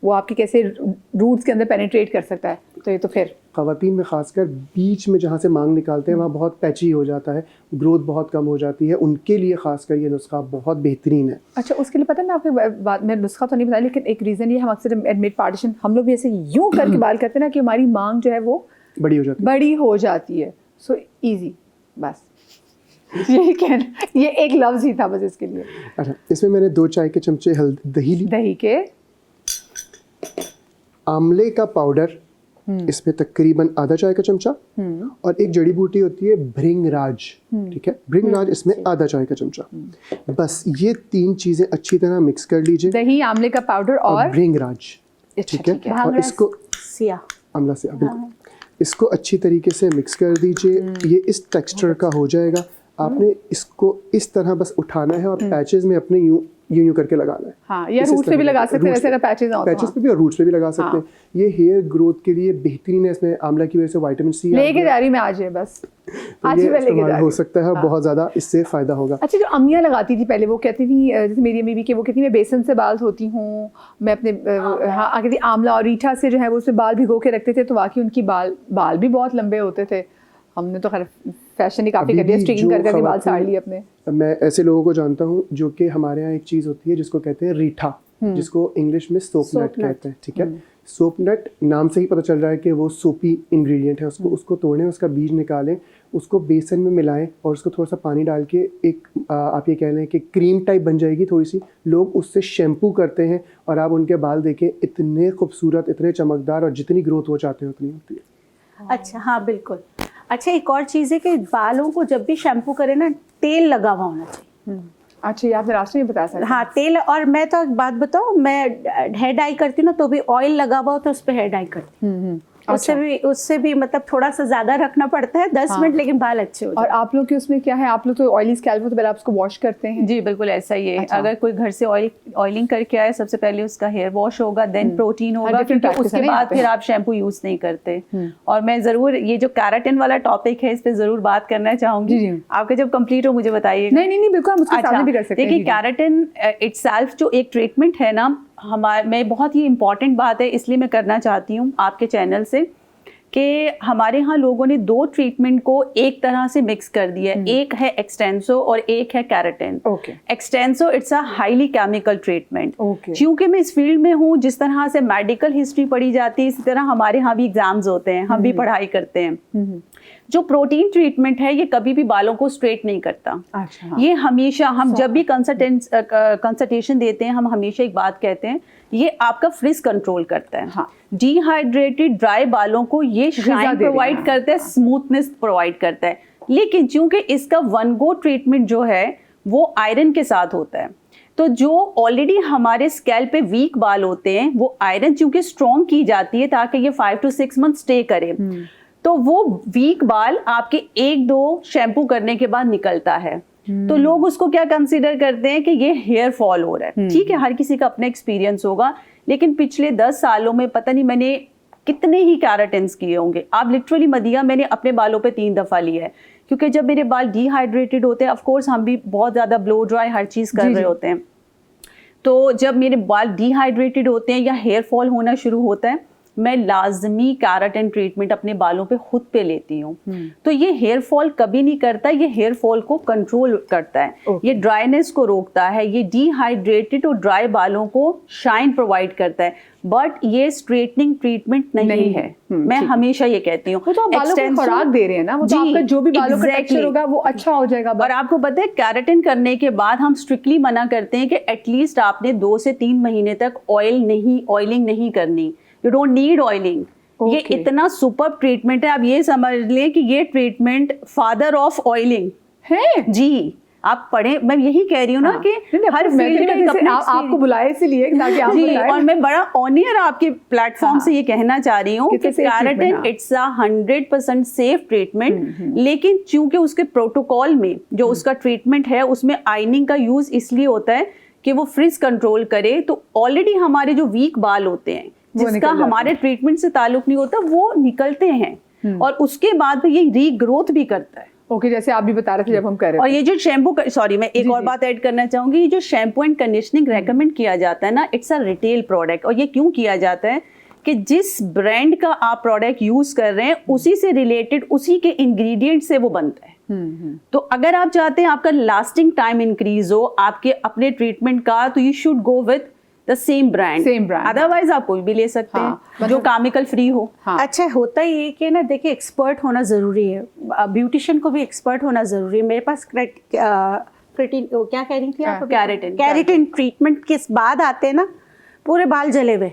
वो आपके कैसे रूट्स के अंदर पेनिट्रेट कर सकता है। तो ये तो फिर ख़वातीन में खासकर बीच में जहाँ से मांग निकालते हैं वहाँ बहुत पैची हो जाता है, ग्रोथ बहुत कम हो जाती है, उनके लिए खासकर ये नुस्खा बहुत बेहतरीन है। अच्छा, उसके लिए पता है मैं आपके बात में नुस्खा तो नहीं बताया, लेकिन एक रीज़न ये, हम अक्सर मिड पार्टीशन हम लोग भी ऐसे यूँ करके बाल करते हैं ना कि हमारी मांग जो है वो बड़ी हो जाती है। सो ईजी, बस यही कहना, ये एक लफ्ज़ ही था बस इसके लिए। अच्छा, इसमें मैंने 2 चाय के चमचे दही ली, दही के आंवले का पाउडर इसमें तकरीबन आधा चाय का चमचा, और एक जड़ी बूटी होती है भृंगराज, ठीक है, भृंगराज इसमें आधा चाय का चमचा। बस ये 3 चीजें अच्छी तरह मिक्स कर लीजिए, दही, आंवले का पाउडर और भृंगराज, ठीक है। और इसको आंवला से बिल्कुल, इसको अच्छी तरीके से मिक्स कर दीजिए। ये इस टेक्सचर का हो जाएगा। आपने इसको इस तरह बस उठाना है और पैचेस में अपने यूं करके लगाना है। हाँ, या रूट्स पे भी लगा सकते हैं, वैसे अगर पैचेस ना हो तो पैचेस पे भी और रूट्स पे भी लगा सकते हैं। ये हेयर ग्रोथ के लिए बेहतरीन है। इसमें आंवला की वजह से विटामिन सी लेके जा रही मैं आज, है बस आज ही लेके जा रही हो सकता है, बहुत ज्यादा इससे फायदा होगा। अच्छा, जो अम्मियाँ लगाती थी पहले, वो कहती थी, जैसे मेरी अम्मी भी कि वो कहती मैं बेसन से बाल धोती हूँ, मैं अपने हाँ आगे थी आंवला और रीठा से जो है वो उसमें बाल भिगो के रखते थे, तो वाकई उनकी बाल भी बहुत लंबे होते थे। हमने तो खैर फैशन ही काफ़ी कर दिया, स्ट्रिंग कर करके बाल साड़ लिए अपने। मैं ऐसे लोगों को जानता हूँ जो कि हमारे यहाँ एक चीज़ होती है जिसको कहते हैं रीठा, जिसको इंग्लिश में सोप नट कहते हैं, ठीक है। सोप नट नाम से ही पता चल रहा है कि वो सोपी इंग्रेडिएंट है। उसको तोड़ें, उसका बीज निकालें, उसको बेसन में मिलाएं और उसको थोड़ा सा पानी डाल के एक आप ये कह लें कि क्रीम टाइप बन जाएगी थोड़ी सी। लोग उससे शैम्पू करते हैं और आप उनके बाल देखें, इतने खूबसूरत, इतने चमकदार, और जितनी ग्रोथ वो चाहते हैं उतनी होती है। अच्छा, हाँ बिल्कुल। अच्छा, एक और चीज़ है कि बालों को जब भी शैम्पू करें ना, तेल लगा हुआ होना चाहिए। अच्छा, ये आप रास्ते में बता सकते हैं। हाँ, तेल। और मैं तो एक बात बताऊँ, मैं हेयर डाई करती हूँ ना, तो भी ऑयल लगा हुआ हो तो उस पर हेयर डाई करती हूँ। उससे भी मतलब थोड़ा सा ज्यादा रखना पड़ता है, 10 मिनट, लेकिन बाल अच्छे हो जाते हैं। और आप लोग के उसमें क्या है, आप लोग तो ऑयली स्कैल्प हो तो पहले आप उसको वॉश करते हैं? जी बिल्कुल ऐसा ही है। अगर कोई घर से ऑयलिंग करके आए, सबसे पहले उसका हेयर वॉश होगा, देन प्रोटीन होगा, क्योंकि उसके बाद फिर आप शैम्पू यूज नहीं करते। और मैं जरूर ये जो कैराटिन वाला टॉपिक है, इस पे जरूर बात करना चाहूंगी। आपके जब कंप्लीट हो मुझे बताइए। नहीं बिल्कुल, हम उसके सामने भी कर सकते हैं। देखिए, कैराटिन इटसेल्फ जो एक ट्रीटमेंट है ना, मैं बहुत ही इंपॉर्टेंट बात है इसलिए मैं करना चाहती हूँ आपके चैनल से, कि हमारे यहाँ लोगों ने 2 ट्रीटमेंट को एक तरह से मिक्स कर दिया है। एक है एक्सटेंसो और एक है keratin. Xtenso it's a highly chemical treatment. क्योंकि मैं इस फील्ड में हूँ, जिस तरह से मेडिकल हिस्ट्री पढ़ी जाती है, इसी तरह हमारे यहाँ भी एग्जाम्स होते हैं, हम भी पढ़ाई करते हैं। जो प्रोटीन ट्रीटमेंट है, ये कभी भी बालों को स्ट्रेट नहीं करता। अच्छा, ये हमेशा, हम जब भी कंसल्टेशन देते हैं, हम हमेशा एक बात कहते हैं, ये आपका फ्रिज कंट्रोल करता है। हाँ। डिहाइड्रेटेड ड्राई बालों को ये शाइन प्रोवाइड करता है, स्मूथनेस प्रोवाइड करता है। लेकिन चूंकि इसका 1 गो ट्रीटमेंट जो है वो आयरन के साथ होता है, तो जो ऑलरेडी हमारे स्कैल्प पे वीक बाल होते हैं, वो आयरन चूंकि स्ट्रॉन्ग की जाती है ताकि ये 5 to 6 मंथ स्टे करे। तो वो वीक बाल आपके 1-2 शैम्पू करने के बाद निकलता है। तो लोग उसको क्या कंसीडर करते हैं कि ये हेयर फॉल हो रहा है। ठीक है, हर किसी का अपना एक्सपीरियंस होगा, लेकिन पिछले 10 सालों में पता नहीं मैंने कितने ही कैराटिन्स किए होंगे। आप लिटरली मदिया, मैंने अपने बालों पे 3 दफा लिया है, क्योंकि जब मेरे बाल डिहाइड्रेटेड होते हैं, ऑफ कोर्स हम भी बहुत ज्यादा ब्लो ड्राई हर चीज कर रहे होते हैं, तो जब मेरे बाल डिहाइड्रेटेड होते हैं या हेयर फॉल होना शुरू होता है, मैं लाजमी कैराटिन ट्रीटमेंट अपने बालों पे खुद पे लेती हूँ। तो ये हेयर फॉल कभी नहीं करता, ये हेयर फॉल को कंट्रोल करता है, ये ड्राइनेस को रोकता है, ये डिहाइड्रेटेड और ड्राई बालों को शाइन प्रोवाइड करता है, बट ये स्ट्रेटनिंग ट्रीटमेंट नहीं है। मैं हमेशा ये कहती हूँ, वो तो आप बालों को खुराक दे रहे हैं ना, वो तो आपका जो भी बालों का टेक्सचर होगा वो अच्छा हो जाएगा। और आपको पता है कैराटिन करने के बाद हम स्ट्रिक्टली मना करते हैं कि एटलीस्ट आपने 2 से 3 महीने तक ऑयलिंग नहीं करनी। You don't need oiling. ये इतना सुपर ट्रीटमेंट है, आप ये समझ लें कि ये ट्रीटमेंट फादर ऑफ ऑयलिंग है जी। आप पढ़े, मैं यही कह रही हूँ ना कि हर फील्ड में आपको बुलाए इसलिए ताकि आप जी, और मैं बड़ा ऑनियर आपके प्लेटफॉर्म से ये कहना चाह रही हूँ कि keratin it's a 100% safe treatment, लेकिन चूंकि उसके प्रोटोकॉल में जो उसका ट्रीटमेंट है उसमें आयनिंग का यूज इसलिए होता है कि वो फ्रिज कंट्रोल करे। तो ऑलरेडी हमारे जो वीक बाल होते हैं जिसका हमारे ट्रीटमेंट से ताल्लुक नहीं होता, वो निकलते हैं और उसके बाद ये रीग्रोथ भी करता है। ओके, जैसे आप भी बता रहे थे जब हम कर रहे थे। और ये जो शैम्पू, सॉरी मैं एक और बात ऐड करना चाहूंगी, ये जो शैम्पू एंड कंडीशनिंग रेकमेंड किया जाता है ना, इट्स अ रिटेल प्रोडक्ट। और ये क्यों किया जाता है कि जिस ब्रांड का आप प्रोडक्ट यूज कर रहे हैं उसी से रिलेटेड, उसी के इंग्रेडिएंट से वो बनता है। तो अगर आप चाहते हैं आपका लास्टिंग टाइम इंक्रीज हो आपके अपने ट्रीटमेंट का, तो you should go with the same brand. Otherwise आप कोई भी ले सकते हैं जो केमिकल फ्री हो। अच्छा, होता ही है कि ना, देखिए एक्सपर्ट होना ज़रूरी है, ब्यूटिशियन को भी एक्सपर्ट होना ज़रूरी है। मेरे पास क्या कह रही थी आप? कैराटिन ट्रीटमेंट के बाद आते हैं ना पूरे बाल जले हुए,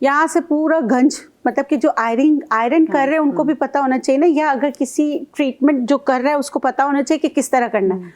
यहाँ से पूरा गंज, मतलब कि जो आयरन कर रहे हैं उनको भी पता होना चाहिए ना, या अगर किसी ट्रीटमेंट जो कर रहा है उसको पता होना चाहिए कि किस तरह करना है,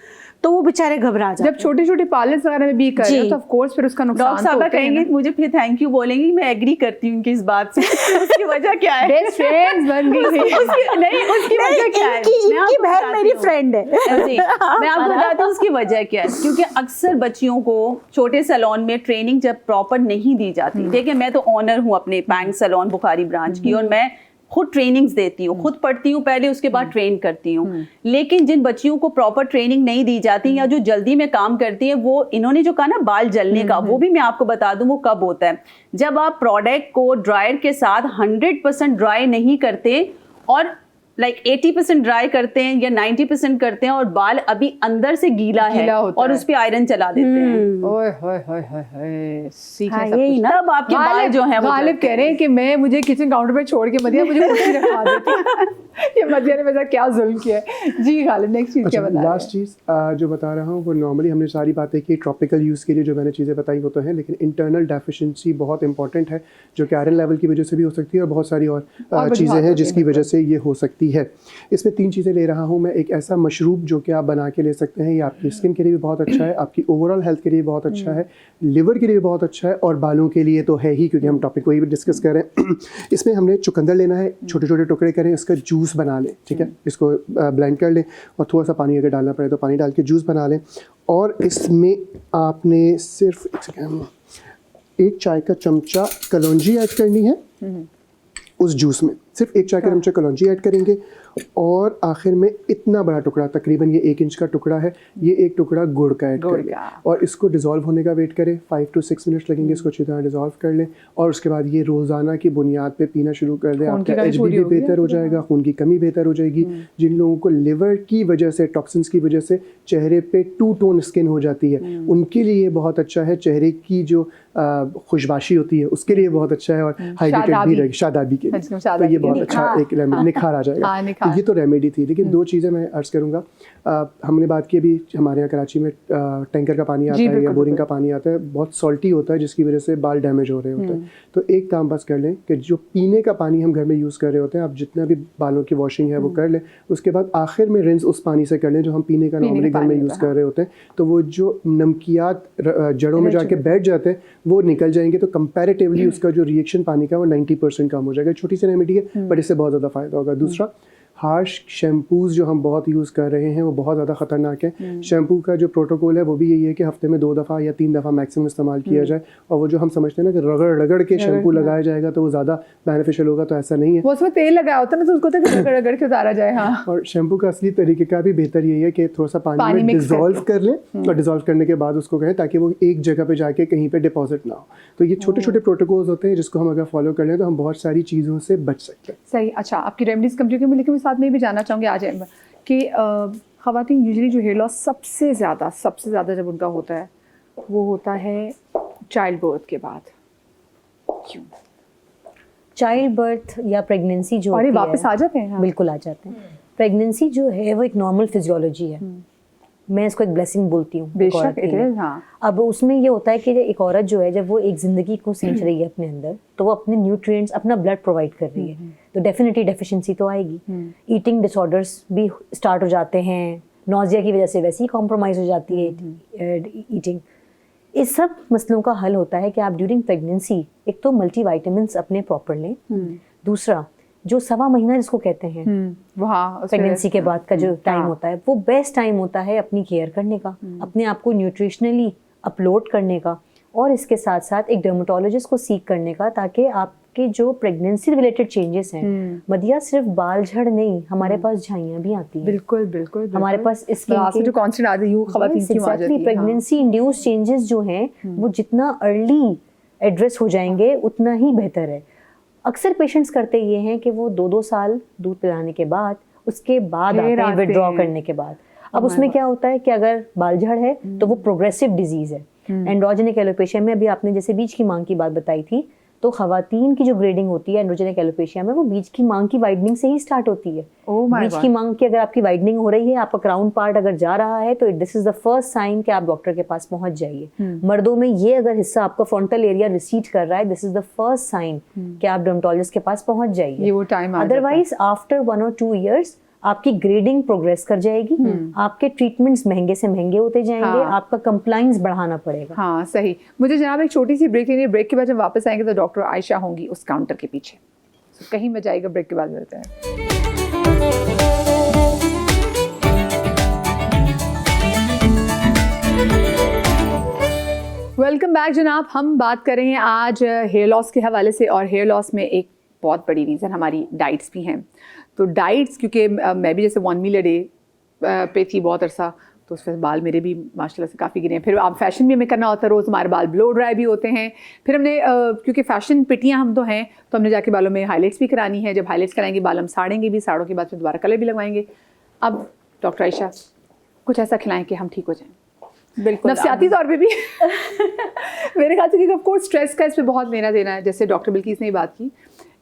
तो वो बेचारे घबरा जाते हैं। जब छोटे-छोटे पार्लर्स वगैरह में भी कर रहे हैं तो ऑफ कोर्स फिर उसका नुकसान डॉक्टर साहब कहेंगे, मुझे फिर थैंक यू बोलेंगी, मैं एग्री करती हूँ इस बात से। उसकी वजह क्या है? बेस्ट फ्रेंड्स बन गई। उसकी वजह क्या है? इनकी बहन मेरी फ्रेंड है। मैं आपको बताती हूँ उसकी वजह क्या है। क्योंकि अक्सर बच्चियों को छोटे सैलून में ट्रेनिंग जब प्रॉपर नहीं दी जाती, देखिए मैं तो ऑनर हूँ अपने पैंग सैलून बुखारी ब्रांच की, और मैं खुद ट्रेनिंग्स देती हूँ, खुद पढ़ती हूँ पहले, उसके बाद ट्रेन करती हूँ। लेकिन जिन बच्चियों को प्रॉपर ट्रेनिंग नहीं दी जाती या जो जल्दी में काम करती है, वो इन्होंने जो कहा ना बाल जलने का, वो भी मैं आपको बता दूं वो कब होता है, जब आप प्रोडक्ट को ड्रायर के साथ 100% ड्राई नहीं करते और 80% ड्राई करते हैं या 90% करते हैं और बाल अभी अंदर से गीला है और उस पे आयरन चला देते हैं। ओए होए होए होए, सीखना सब यही ना, अब आपके बाल जो हैं वो गालिब कह रहे हैं कि मैं मुझे किचन काउंटर पे छोड़ के मदिया मुझे कुछ रखवा देती। ये मदिया ने मेरे साथ क्या जुल्म किया है। जी गालिब, नेक्स्ट चीज क्या बता रहे हैं? लास्ट चीज़ जो बता रहा हूँ वो नॉर्मली हमने सारी बातें की ट्रॉपिकल यूज़ के लिए, जो मैंने चीज़ें बताई वो तो हैं, लेकिन इंटरनल डेफिशिएंसी बहुत इंपॉर्टेंट है जो कि आयरन लेवल की वजह से भी हो सकती है और बहुत सारी और चीज़ें हैं जिसकी वजह से ये हो सकती है। इसमें 3 चीज़ें ले रहा हूँ मैं। एक ऐसा मशरूब जो कि आप बना के ले सकते हैं, ये आपकी स्किन के लिए भी बहुत अच्छा है, आपकी ओवरऑल हेल्थ के लिए बहुत अच्छा है, लिवर के लिए भी बहुत अच्छा है और बालों के लिए तो है ही, क्योंकि हम टॉपिक को ही डिस्कस कर रहे हैं। इसमें हमने चुकंदर लेना है, छोटे छोटे टुकड़े करें, इसका जूस बना लें, ठीक है, इसको ब्लेंड कर लें और थोड़ा सा पानी अगर डालना पड़े तो पानी डाल के जूस बना लें। और इसमें आपने सिर्फ 1 चाय का चमचा कलौंजी ऐड करनी है उस जूस में, सिर्फ 1 चाय का चमचा कलौंजी ऐड करेंगे और आखिर में इतना बड़ा टुकड़ा, तकरीबन ये 1 इंच का टुकड़ा है, ये एक टुकड़ा गुड़ का ऐड करेंगे और इसको डिज़ोल्व होने का वेट करें। 5 to 6 मिनट्स लगेंगे, इसको अच्छी तरह डिज़ोल्व कर लें और उसके बाद ये रोज़ाना की बुनियाद पे पीना शुरू कर दें। आपका HB भी बेहतर हो जाएगा, खून की कमी बेहतर हो जाएगी। जिन लोगों को लिवर की वजह से, टॉक्सिन्स की वजह से चेहरे पे 2 टोन स्किन हो जाती है, उनके लिए ये बहुत अच्छा है। चेहरे की जो खुशबाशी होती है उसके लिए बहुत अच्छा है और हाइड्रेटेड भी रहेगी शादाबी के लिए, तो ये बहुत अच्छा एक निखार आ जाएगा। तो ये तो रेमेडी थी, लेकिन 2 चीज़ें मैं अर्ज़ करूँगा। हमने बात की अभी हमारे यहाँ कराची में टैंकर का पानी आता है या बोरिंग का पानी आता है, बहुत सॉल्टी होता है जिसकी वजह से बाल डैमेज हो रहे होते हैं। तो एक काम बस कर लें कि जो पीने का पानी हम घर में यूज़ कर रहे होते हैं, आप जितना भी बालों की वॉशिंग है वो कर लें, उसके बाद आखिर में रिंस उस पानी से कर लें जो हम पीने का नॉर्मली घर में यूज़ कर रहे होते हैं। तो वो जो नमकियात जड़ों में जाके बैठ जाते हैं वो निकल जाएंगे तो कंपैरेटिवली उसका जो रिएक्शन पानी का वो 90% कम हो जाएगा। छोटी सी रेमेडी है बट इससे बहुत ज़्यादा फ़ायदा होगा। दूसरा, हार्श शैम्पूज़ जो हम बहुत यूज़ कर रहे हैं वो बहुत ज़्यादा ख़तरनाक है। शैम्पू का जो प्रोटोकॉल है वो भी यही है कि हफ्ते में 2 दफ़ा या 3 दफ़ा मैक्सिमम इस्तेमाल किया जाए, और वो जो हम समझते हैं ना कि रगड़ रगड़ के शैम्पू लगाया जाएगा तो वो ज़्यादा बेनिफिशियल होगा, तो ऐसा नहीं है। वो उसमें तेल लगाया होता है ना, तो उसको तो रगड़ रगड़ के उतारा जाए। हाँ, और शैम्पू का असली तरीका भी बेहतर यही है कि थोड़ा सा पानी में डिज़ोल्व कर लें, और डिज़ोल्व करने के बाद उसको कहें ताकि वो एक जगह पे जाके कहीं पे डिपॉजिट ना हो। तो ये छोटे छोटे प्रोटोकॉल्स होते हैं जिसको हम अगर फॉलो कर लें तो हम बहुत सारी चीज़ों से बच सकते हैं। सही। अच्छा, आपकी रेमेडीज कंप्लीट की, लेकिन मैं साथ में भी जानना चाहूँगी आज कि ख़वातीन यूजुअली जो हेयर लॉस सबसे ज़्यादा जब उनका होता है वो होता है चाइल्ड बर्थ के बाद। क्यों? चाइल्ड बर्थ या प्रेगनेंसी जो और ये होती वापस है, आ जाते हैं। हाँ। बिल्कुल आ जाते हैं। प्रेगनेंसी जो है वो एक नॉर्मल फिजियोलॉजी है, मैं इसको एक ब्लेसिंग बोलती हूँ। बेशक इट इज। हाँ। अब उसमें ये होता है कि एक औरत जो है जब वो एक जिंदगी को सींच रही है अपने अंदर, तो वो अपने न्यूट्रिएंट्स, अपना ब्लड प्रोवाइड कर रही है, तो डेफिनेटली डेफिशिएंसी तो आएगी। ईटिंग डिसऑर्डर्स भी स्टार्ट हो जाते हैं, नॉजिया की वजह से वैसे ही कॉम्प्रोमाइज़ हो जाती है ईटिंग। इस सब मसलों का हल होता है कि आप ड्यूरिंग प्रेगनेंसी एक तो मल्टीविटामिन्स अपने प्रॉपर लें, दूसरा जो 1.25 महीना जिसको कहते हैं वहाँ प्रेगनेंसी के बाद का जो टाइम होता है वो बेस्ट टाइम होता है अपनी केयर करने का, अपने आप को न्यूट्रिशनली अपलोड करने का, और इसके साथ साथ एक डर्मेटोलॉजिस्ट को सीख करने का, ताकि आपके जो प्रेगनेंसी रिलेटेड चेंजेस हैं, मदिया सिर्फ बाल झड़ नहीं, हमारे पास झाइयाँ भी आती हैं। बिल्कुल बिल्कुल। हमारे पास इसके जो कांस्टेंट आती है ख़वातीन की आ जाती है। प्रेगनेंसी इंड्यूस चेंजेस जो हैं वो जितना अर्ली एड्रेस हो जाएंगे उतना ही बेहतर है। अक्सर पेशेंट्स करते ये हैं कि वो 2-2 साल दूध पिलाने के बाद उसके बाद आते हैं विड्रॉ करने के बाद। अब उसमें क्या होता है कि अगर बाल झड़ है तो वो प्रोग्रेसिव डिजीज है। एंड्रोजेनिक एलोपेशिया में अभी आपने जैसे बीज की मांग की बात बताई थी, तो ख़वातीन की जो ग्रेडिंग होती है एंड्रोजेनिक एलोपेशिया में वो बीज की मांग की वाइडनिंग से ही स्टार्ट होती है। बीज की मांग की अगर आपकी वाइडनिंग हो रही है, आपका क्राउन पार्ट अगर जा रहा है, तो this is the first sign कि आप डॉक्टर के पास पहुंच जाइए। मर्दों में ये अगर हिस्सा आपका फ्रंटल एरिया रिसीड कर रहा है, this is the first sign कि आप डर्मेटोलॉजिस्ट के पास पहुंच जाइए। अदरवाइज आफ्टर 1 or 2 years आपकी ग्रेडिंग प्रोग्रेस कर जाएगी, आपके ट्रीटमेंट्स महंगे से महंगे होते जाएंगे, आपका कंप्लाइंस बढ़ाना पड़ेगा। हाँ सही। मुझे जनाब एक छोटी सी ब्रेक लेनी है, ब्रेक के बाद जब वापस आएंगे तो डॉक्टर आयशा होंगी उस काउंटर के पीछे। कहीं में जाएगा, ब्रेक के बाद मिलते हैं। वेलकम बैक जनाब। हम बात कर रहे हैं आज हेयर लॉस के हवाले से, और हेयर लॉस में एक बहुत बड़ी रीज़न हमारी डाइट्स भी हैं। तो डाइट्स, क्योंकि मैं भी जैसे 1 meal a day पे थी बहुत अरसा, तो उसमें बाल मेरे भी माशाल्लाह से काफ़ी गिरे हैं। फिर आप फैशन भी हमें करना होता है, रोज़ हमारे बाल ब्लो ड्राई भी होते हैं। फिर हमने क्योंकि फैशन पिटियाँ हम तो हैं, तो हमने जाके बालों में हाईलाइट्स भी करानी है। जब हाईलाइट्स कराएंगे बाल हम साड़ेंगे भी, साड़ों के बाद फिर दोबारा कलर भी लगवाएंगे। अब डॉक्टर आयशा कुछ ऐसा खिलाएं कि हम ठीक हो जाएं। बिल्कुल, नफ्सियाती तौर पे भी मेरे ख्याल से, क्योंकि ऑफ कोर्स स्ट्रेस का इस पे बहुत लेना देना है, जैसे डॉक्टर बिल्किस ने बात की।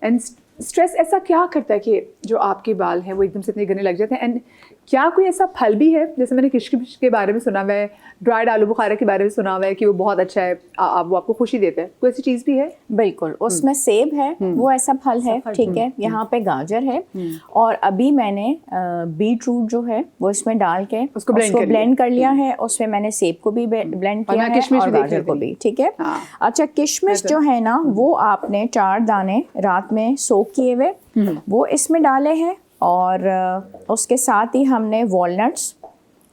एंड स्ट्रेस ऐसा क्या करता है कि जो आपके बाल हैं वो एकदम से इतने गिरने लग जाते हैं? एंड क्या कोई ऐसा फल भी है, जैसे मैंने किशमिश के बारे में सुना हुआ है, ड्राइड आलू बुखारा के बारे में सुना हुआ है कि वो बहुत अच्छा है, वो आपको खुशी देता है, कोई ऐसी चीज़ भी है? बिल्कुल, उसमें सेब है, वो ऐसा फल है, ठीक है। यहाँ पे गाजर है, और अभी मैंने बीट रूट जो है वो इसमें डाल के उसको ब्लेंड कर लिया है। उसमें मैंने सेब को भी ब्लेंड किया है और गाजर को भी, ठीक है। अच्छा, किशमिश जो है ना, वो आपने 4 दाने रात में सोक किए हुए वो इसमें डाले हैं, और उसके साथ ही हमने वॉलनट्स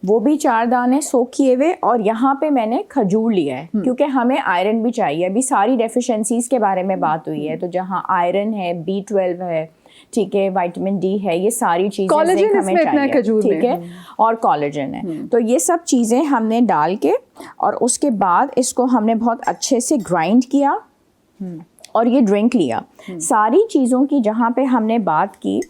वो भी 4 दाने सोक किए हुए, और यहाँ पे मैंने खजूर लिया है क्योंकि हमें आयरन भी चाहिए। अभी सारी डेफिशिएंसीज के बारे में बात हुई है, तो जहाँ आयरन है, B12 है, ठीक है, विटामिन D है, ये सारी चीजें हमें चाहिए, ठीक है, और कोलेजन है। तो ये सब चीज़ें हमने डाल के, और उसके बाद इसको हमने बहुत अच्छे से ग्राइंड किया और ये ड्रिंक लिया। सारी चीज़ों की जहाँ पे हमने बात की,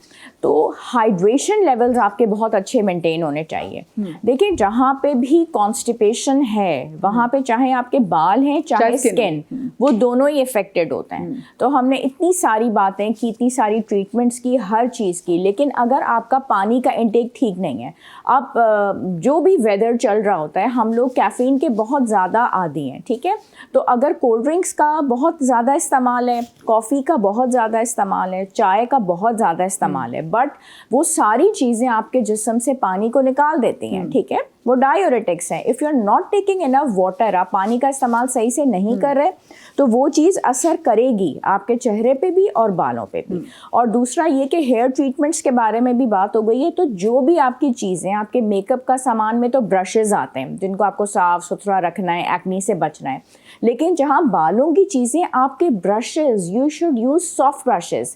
तो हाइड्रेशन लेवल्स आपके बहुत अच्छे मेंटेन होने चाहिए। देखिए, जहाँ पे भी कॉन्स्टिपेशन है वहाँ पे चाहे आपके बाल हैं चाहे स्किन, वो दोनों ही इफेक्टेड होते हैं। तो हमने इतनी सारी बातें की, इतनी सारी ट्रीटमेंट्स की, हर चीज़ की, लेकिन अगर आपका पानी का इंटेक ठीक नहीं है, आप जो भी वेदर चल रहा होता है, हम लोग कैफीन के बहुत ज़्यादा आदी हैं, ठीक है। तो अगर कोल्ड ड्रिंक्स का बहुत ज़्यादा इस्तेमाल है, कॉफ़ी का बहुत ज़्यादा इस्तेमाल है, चाय का बहुत ज़्यादा इस्तेमाल है, बट वो सारी चीज़ें आपके जिस्म से पानी को निकाल देती हैं, ठीक है। वो डायूरेटिक्स है। If you are not taking enough water, आप पानी का इस्तेमाल सही से नहीं कर रहे, तो वो चीज़ असर करेगी आपके चेहरे पे भी और बालों पे भी। और दूसरा ये कि हेयर ट्रीटमेंट्स के बारे में भी बात हो गई है, तो जो भी आपकी चीज़ें, आपके मेकअप का सामान में तो ब्रशेज़ आते हैं जिनको आपको साफ़ सुथरा रखना है, एक्ने से बचना है, लेकिन जहाँ बालों की चीज़ें, आपके brushes, you should use soft brushes.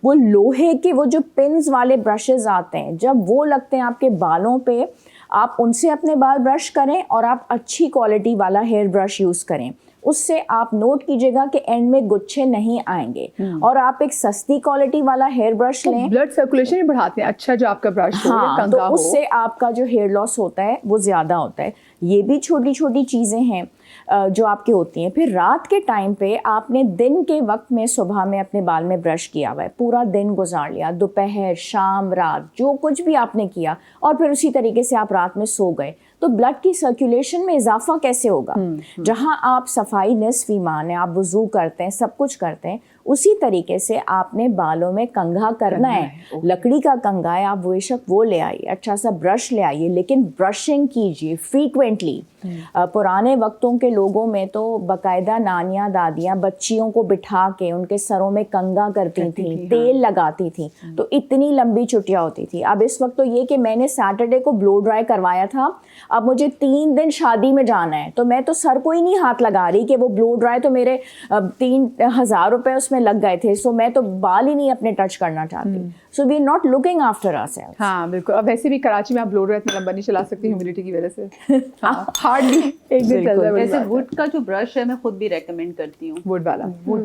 वो लोहे के वो जो पिन्स वाले ब्रशेज़ आते हैं, जब वो लगते हैं आपके बालों पे, आप उनसे अपने बाल ब्रश करें और आप अच्छी क्वालिटी वाला हेयर ब्रश यूज़ करें। उससे आप नोट कीजिएगा कि एंड में गुच्छे नहीं आएंगे। और आप एक सस्ती क्वालिटी वाला हेयर ब्रश लें, ब्लड सर्कुलेशन भी बढ़ाते हैं। अच्छा जो आपका ब्रश हो, हाँ, कंघा तो हो, उससे आपका जो हेयर लॉस होता है वो ज़्यादा होता है। ये भी छोटी छोटी चीज़ें हैं जो आपकी होती हैं। फिर रात के टाइम पे आपने दिन के वक्त में, सुबह में अपने बाल में ब्रश किया हुआ है, पूरा दिन गुजार लिया, दोपहर, शाम, रात, जो कुछ भी आपने किया, और फिर उसी तरीके से आप रात में सो गए, तो ब्लड की सर्कुलेशन में इजाफा कैसे होगा? जहां आप सफाई निस्फ ईमान है, आप वुजू करते हैं, सब कुछ करते हैं, उसी तरीके से आपने बालों में कंघा करना है। लकड़ी का कंघा है, आप बेशक वो ले आइए, अच्छा सा ब्रश ले आइए, लेकिन ब्रशिंग कीजिए फ्रीक्वेंटली। पुराने वक्तों के लोगों में तो बाकायदा नानियाँ दादियाँ बच्चियों को बिठा के उनके सरों में कंघा करती थी, तेल लगाती थी, तो इतनी लंबी छुट्टियाँ होती थी। अब इस वक्त तो ये कि मैंने सैटरडे को ब्लो ड्राई करवाया था, अब मुझे 3 दिन शादी में जाना है, तो मैं तो सर को ही नहीं हाथ लगा रही कि वो ब्लो ड्राई तो मेरे 3,000 रुपये उसमें लग गए थे, सो मैं तो बाल ही नहीं अपने टच करना चाहती। So we are not looking after ourselves. हाँ बिल्कुल। अब वैसे भी कराची में आप ब्लो ड्राई इतना लंबा नहीं चला सकती ह्यूमिडिटी की वजह से। हार्डली एक दिन चल रहा है। वैसे वुड का जो ब्रश है मैं खुद भी रेकमेंड करती हूँ। वुड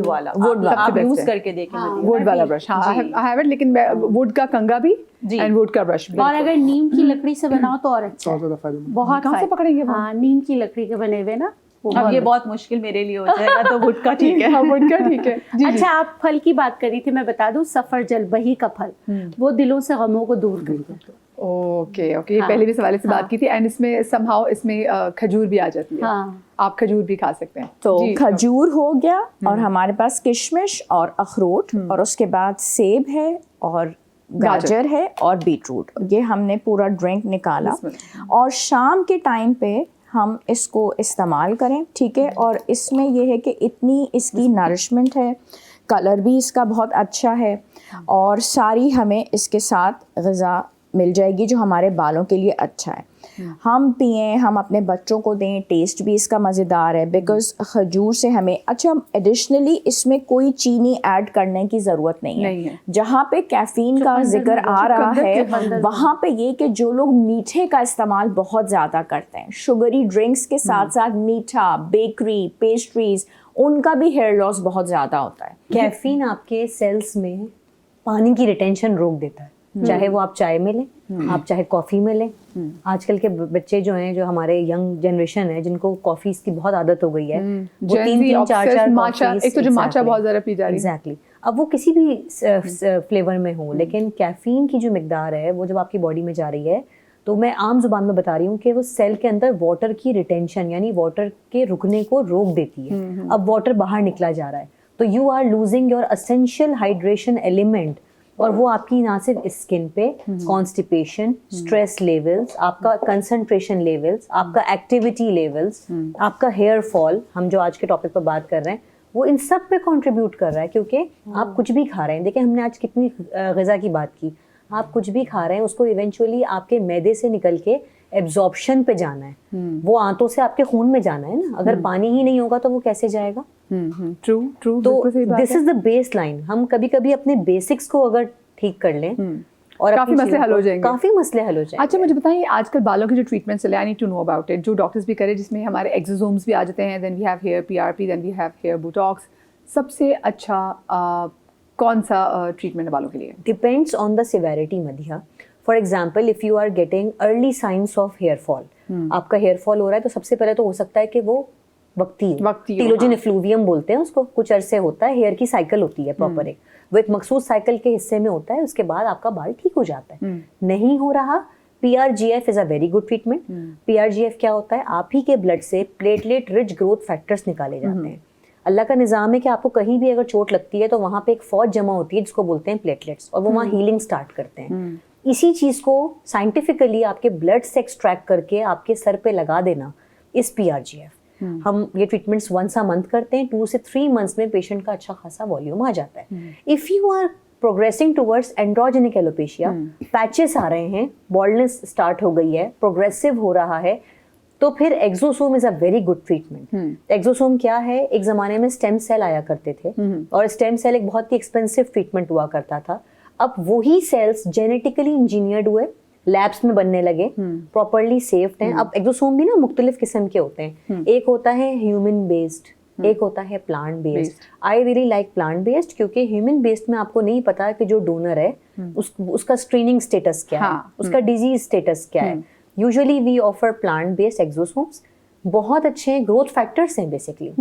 वाला आप यूज करके देखें। वुड वाला ब्रश, हाँ आई हैव इट, लेकिन वुड का कंघा भी एंड वुड का ब्रश भी। और अगर नीम की लकड़ी से बनाओ तो और अच्छा है। ज़्यादा फायदेमंद। बहुत कहाँ से पकड़ेंगे वो? हाँ, नीम की लकड़ी के बने हुए ना। अब ये बहुत मुश्किल मेरे लिए हो जाएगा, तो वुड का ठीक है। हाँ वुड का ठीक है जी। अच्छा, आप फल की बात करी थी, मैं बता दूं, सफरजल, बही का फल, वो दिलों से गमों को दूर करता है। ओके ओके, ये पहले भी सवाल से बात की थी। एंड इसमें समहाउ इसमें खजूर भी आ जाती है। हाँ। आप खजूर भी खा सकते हैं। तो जी, खजूर हो गया, और हमारे पास किशमिश और अखरोट, और उसके बाद सेब है और गाजर है और बीटरूट। ये हमने पूरा ड्रिंक निकाला, और शाम के टाइम पे हम इसको इस्तेमाल करें, ठीक है। और इसमें यह है कि इतनी इसकी नरिशमेंट है, कलर भी इसका बहुत अच्छा है, और सारी हमें इसके साथ ग़िज़ा मिल जाएगी जो हमारे बालों के लिए अच्छा है। हम पिएं, हम अपने बच्चों को दें, टेस्ट भी इसका मज़ेदार है, बिकॉज़ खजूर से हमें, अच्छा एडिशनली इसमें कोई चीनी ऐड करने की ज़रूरत नहीं है। जहाँ पे कैफ़ीन का जिक्र आ रहा है, वहाँ पे ये कि जो लोग मीठे का इस्तेमाल बहुत ज़्यादा करते हैं, शुगरी ड्रिंक्स के साथ साथ मीठा, बेकरी, पेस्ट्रीज़, उनका भी हेयर लॉस बहुत ज़्यादा होता है। कैफीन आपके सेल्स में पानी की रिटेंशन रोक देता है, चाहे वो आप चाय में लें, आप चाहे कॉफ़ी में लें। आजकल के बच्चे जो हैं, जो हमारे यंग जनरेशन है, जिनको कॉफ़ी की बहुत आदत हो गई है, वो 3-3, 4-4 माचा, एक तो जो माचा बहुत ज़्यादा पी जा रही है। एग्जैक्टली। अब वो किसी भी फ्लेवर में हो, लेकिन कैफीन की जो मिकदार है वो जब आपकी बॉडी में जा रही है, तो मैं आम जुबान में बता रही हूँ कि वो सेल के अंदर वाटर की रिटेंशन, यानी वाटर के रुकने को रोक देती है। अब वाटर बाहर निकला जा रहा है, तो you are losing your essential hydration element, और वो आपकी ना सिर्फ स्किन पे कॉन्स्टिपेशन, स्ट्रेस लेवल्स, आपका कंसंट्रेशन लेवल्स, आपका एक्टिविटी लेवल्स, आपका हेयर फॉल, हम जो आज के टॉपिक पर बात कर रहे हैं, वो इन सब पे कंट्रीब्यूट कर रहा है। क्योंकि आप कुछ भी खा रहे हैं, देखिए हमने आज कितनी ग़िज़ा की बात की, आप कुछ भी खा रहे हैं, उसको इवेंचुअली आपके मैदे से निकल के एब्जॉर्प्शन पे जाना है, वो आंतों से आपके खून में जाना है ना। अगर पानी ही नहीं होगा तो वो कैसे जाएगा? True true. तो this is the base line. हम कभी कभी अपने बेसिक्स को अगर ठीक कर लें, और काफी मसले हल हो जाएंगे। काफी मसले हल हो जाएंगे। अच्छा मुझे बताइए, आजकल बालों के जो ट्रीटमेंट चले, I need to know about it, जो डॉक्टर्स भी करें, जिसमें हमारे एक्सोसोम्स भी आ जाते हैं, then we have hair PRP, then we have hair botox, सबसे अच्छा कौन सा ट्रीटमेंट है बालों के लिए? डिपेंड्स ऑन द सिवेरिटी मधिया। For example, if you are getting early signs of hair fall, आपका हेयर फॉल हो रहा है, तो सबसे पहले तो हो सकता है कि वो वक्ती टीलोजिन इफ्लूवियम बोलते हैं उसको, कुछ अरसे होता है, हेयर की साइकिल होती है प्रॉपर, एक वो एक मखसूस साइकिल के हिस्से में होता है, उसके बाद आपका बाल ठीक हो जाता है। नहीं हो रहा, PRGF is a very good treatment. PRGF क्या होता है? आप ही के ब्लड से प्लेटलेट रिच ग्रोथ फैक्टर्स निकाले जाते हैं। अल्लाह का निज़ाम है कि आपको कहीं भी अगर चोट लगती है तो वहाँ पे एक फौज जमा होती है जिसको बोलते हैं प्लेटलेट्स, और वो वहाँ हीलिंग स्टार्ट करते हैं। इसी चीज़ को साइंटिफिकली आपके ब्लड से एक्सट्रैक्ट करके आपके सर पे लगा देना इस PRGF। हम ये ट्रीटमेंट्स वंस अ मंथ करते हैं, 2 से 3 मंथ्स में पेशेंट का अच्छा खासा वॉल्यूम आ जाता है। If you are progressing towards androgenic alopecia, patches आ रहे हैं, बॉल्डनेस स्टार्ट हो गई है, प्रोग्रेसिव हो रहा है, तो फिर exosome is a very good treatment. Exosome क्या है? एक ज़माने में स्टेम सेल आया करते थे और स्टेम सेल एक बहुत ही एक्सपेंसिव ट्रीटमेंट हुआ करता था। अब वही सेल्स जेनेटिकली इंजीनियर्ड हुए, लैब्स में बनने लगे, प्रॉपरली सेफ्ड हैं। अब एक्सोसोम भी ना मुख्तलिफ किस्म के होते हैं, एक होता है ह्यूमन बेस्ड, एक होता है plant based. I really like plant based क्योंकि ह्यूमन बेस्ड में आपको नहीं पता कि जो डोनर है उसका स्क्रीनिंग स्टेटस क्या है, उसका डिजीज स्टेटस क्या है। Usually we offer plant based exosomes, बहुत अच्छे हैं, ग्रोथ फैक्टर्स हैं बेसिकली।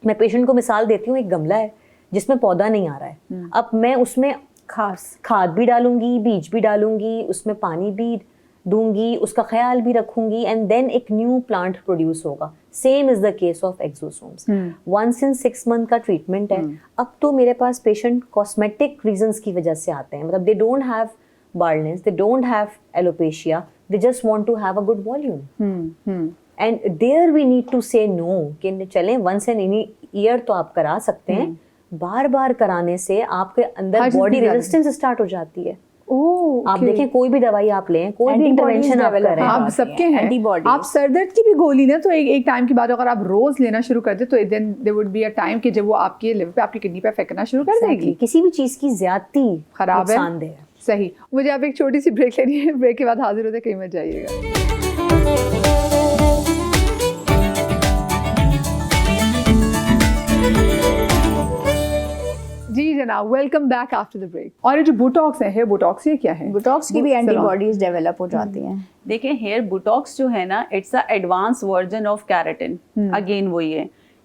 मैं पेशेंट को मिसाल देती हूँ, एक गमला है जिसमें पौधा नहीं आ रहा है, अब मैं उसमें खाद भी डालूंगी, बीज भी डालूंगी, उसमें पानी भी दूंगी, उसका ख्याल भी रखूंगी, एंड देन एक न्यू प्लांट प्रोड्यूस होगा। Same is the case of exosomes. 1 in 6 month का ट्रीटमेंट है। अब तो मेरे पास पेशेंट कॉस्मेटिक रीजंस की वजह से आते हैं, मतलब they don't have baldness, they don't have alopecia, they just want to have a good volume. And there we need to say no कि चलें once in a year तो आप करा सकते हैं, बार बार कराने से आपके अंदर बॉडी रेजिस्टेंस स्टार्ट हो जाती है। आप देखें कोई भी दवाई आप लें, कोई भी इंटरवेंशन आप करें, आप सबके हैं, आप सर दर्द की भी गोली ना तो एक टाइम के बाद अगर आप रोज लेना शुरू कर दे तो then there would be a time कि जब वो आपके लिवर पे, आपकी किडनी पे इफेक्ट करना शुरू कर देगी। किसी भी चीज की ज्यादती खराब है। सही। मुझे आप एक छोटी सी ब्रेक लेनी है, ब्रेक के बाद हाजिर होते, कहीं मत जाइएगा। जी जनाब, welcome back after the break. और ये जो बोटॉक्स है, हेयर बोटॉक्स, ये क्या है? बोटॉक्स की भी एंटीबॉडीज डेवलप हो जाती हैं। देखिए, हेयर बोटॉक्स जो है ना, it's a advance version of keratin. Again वही है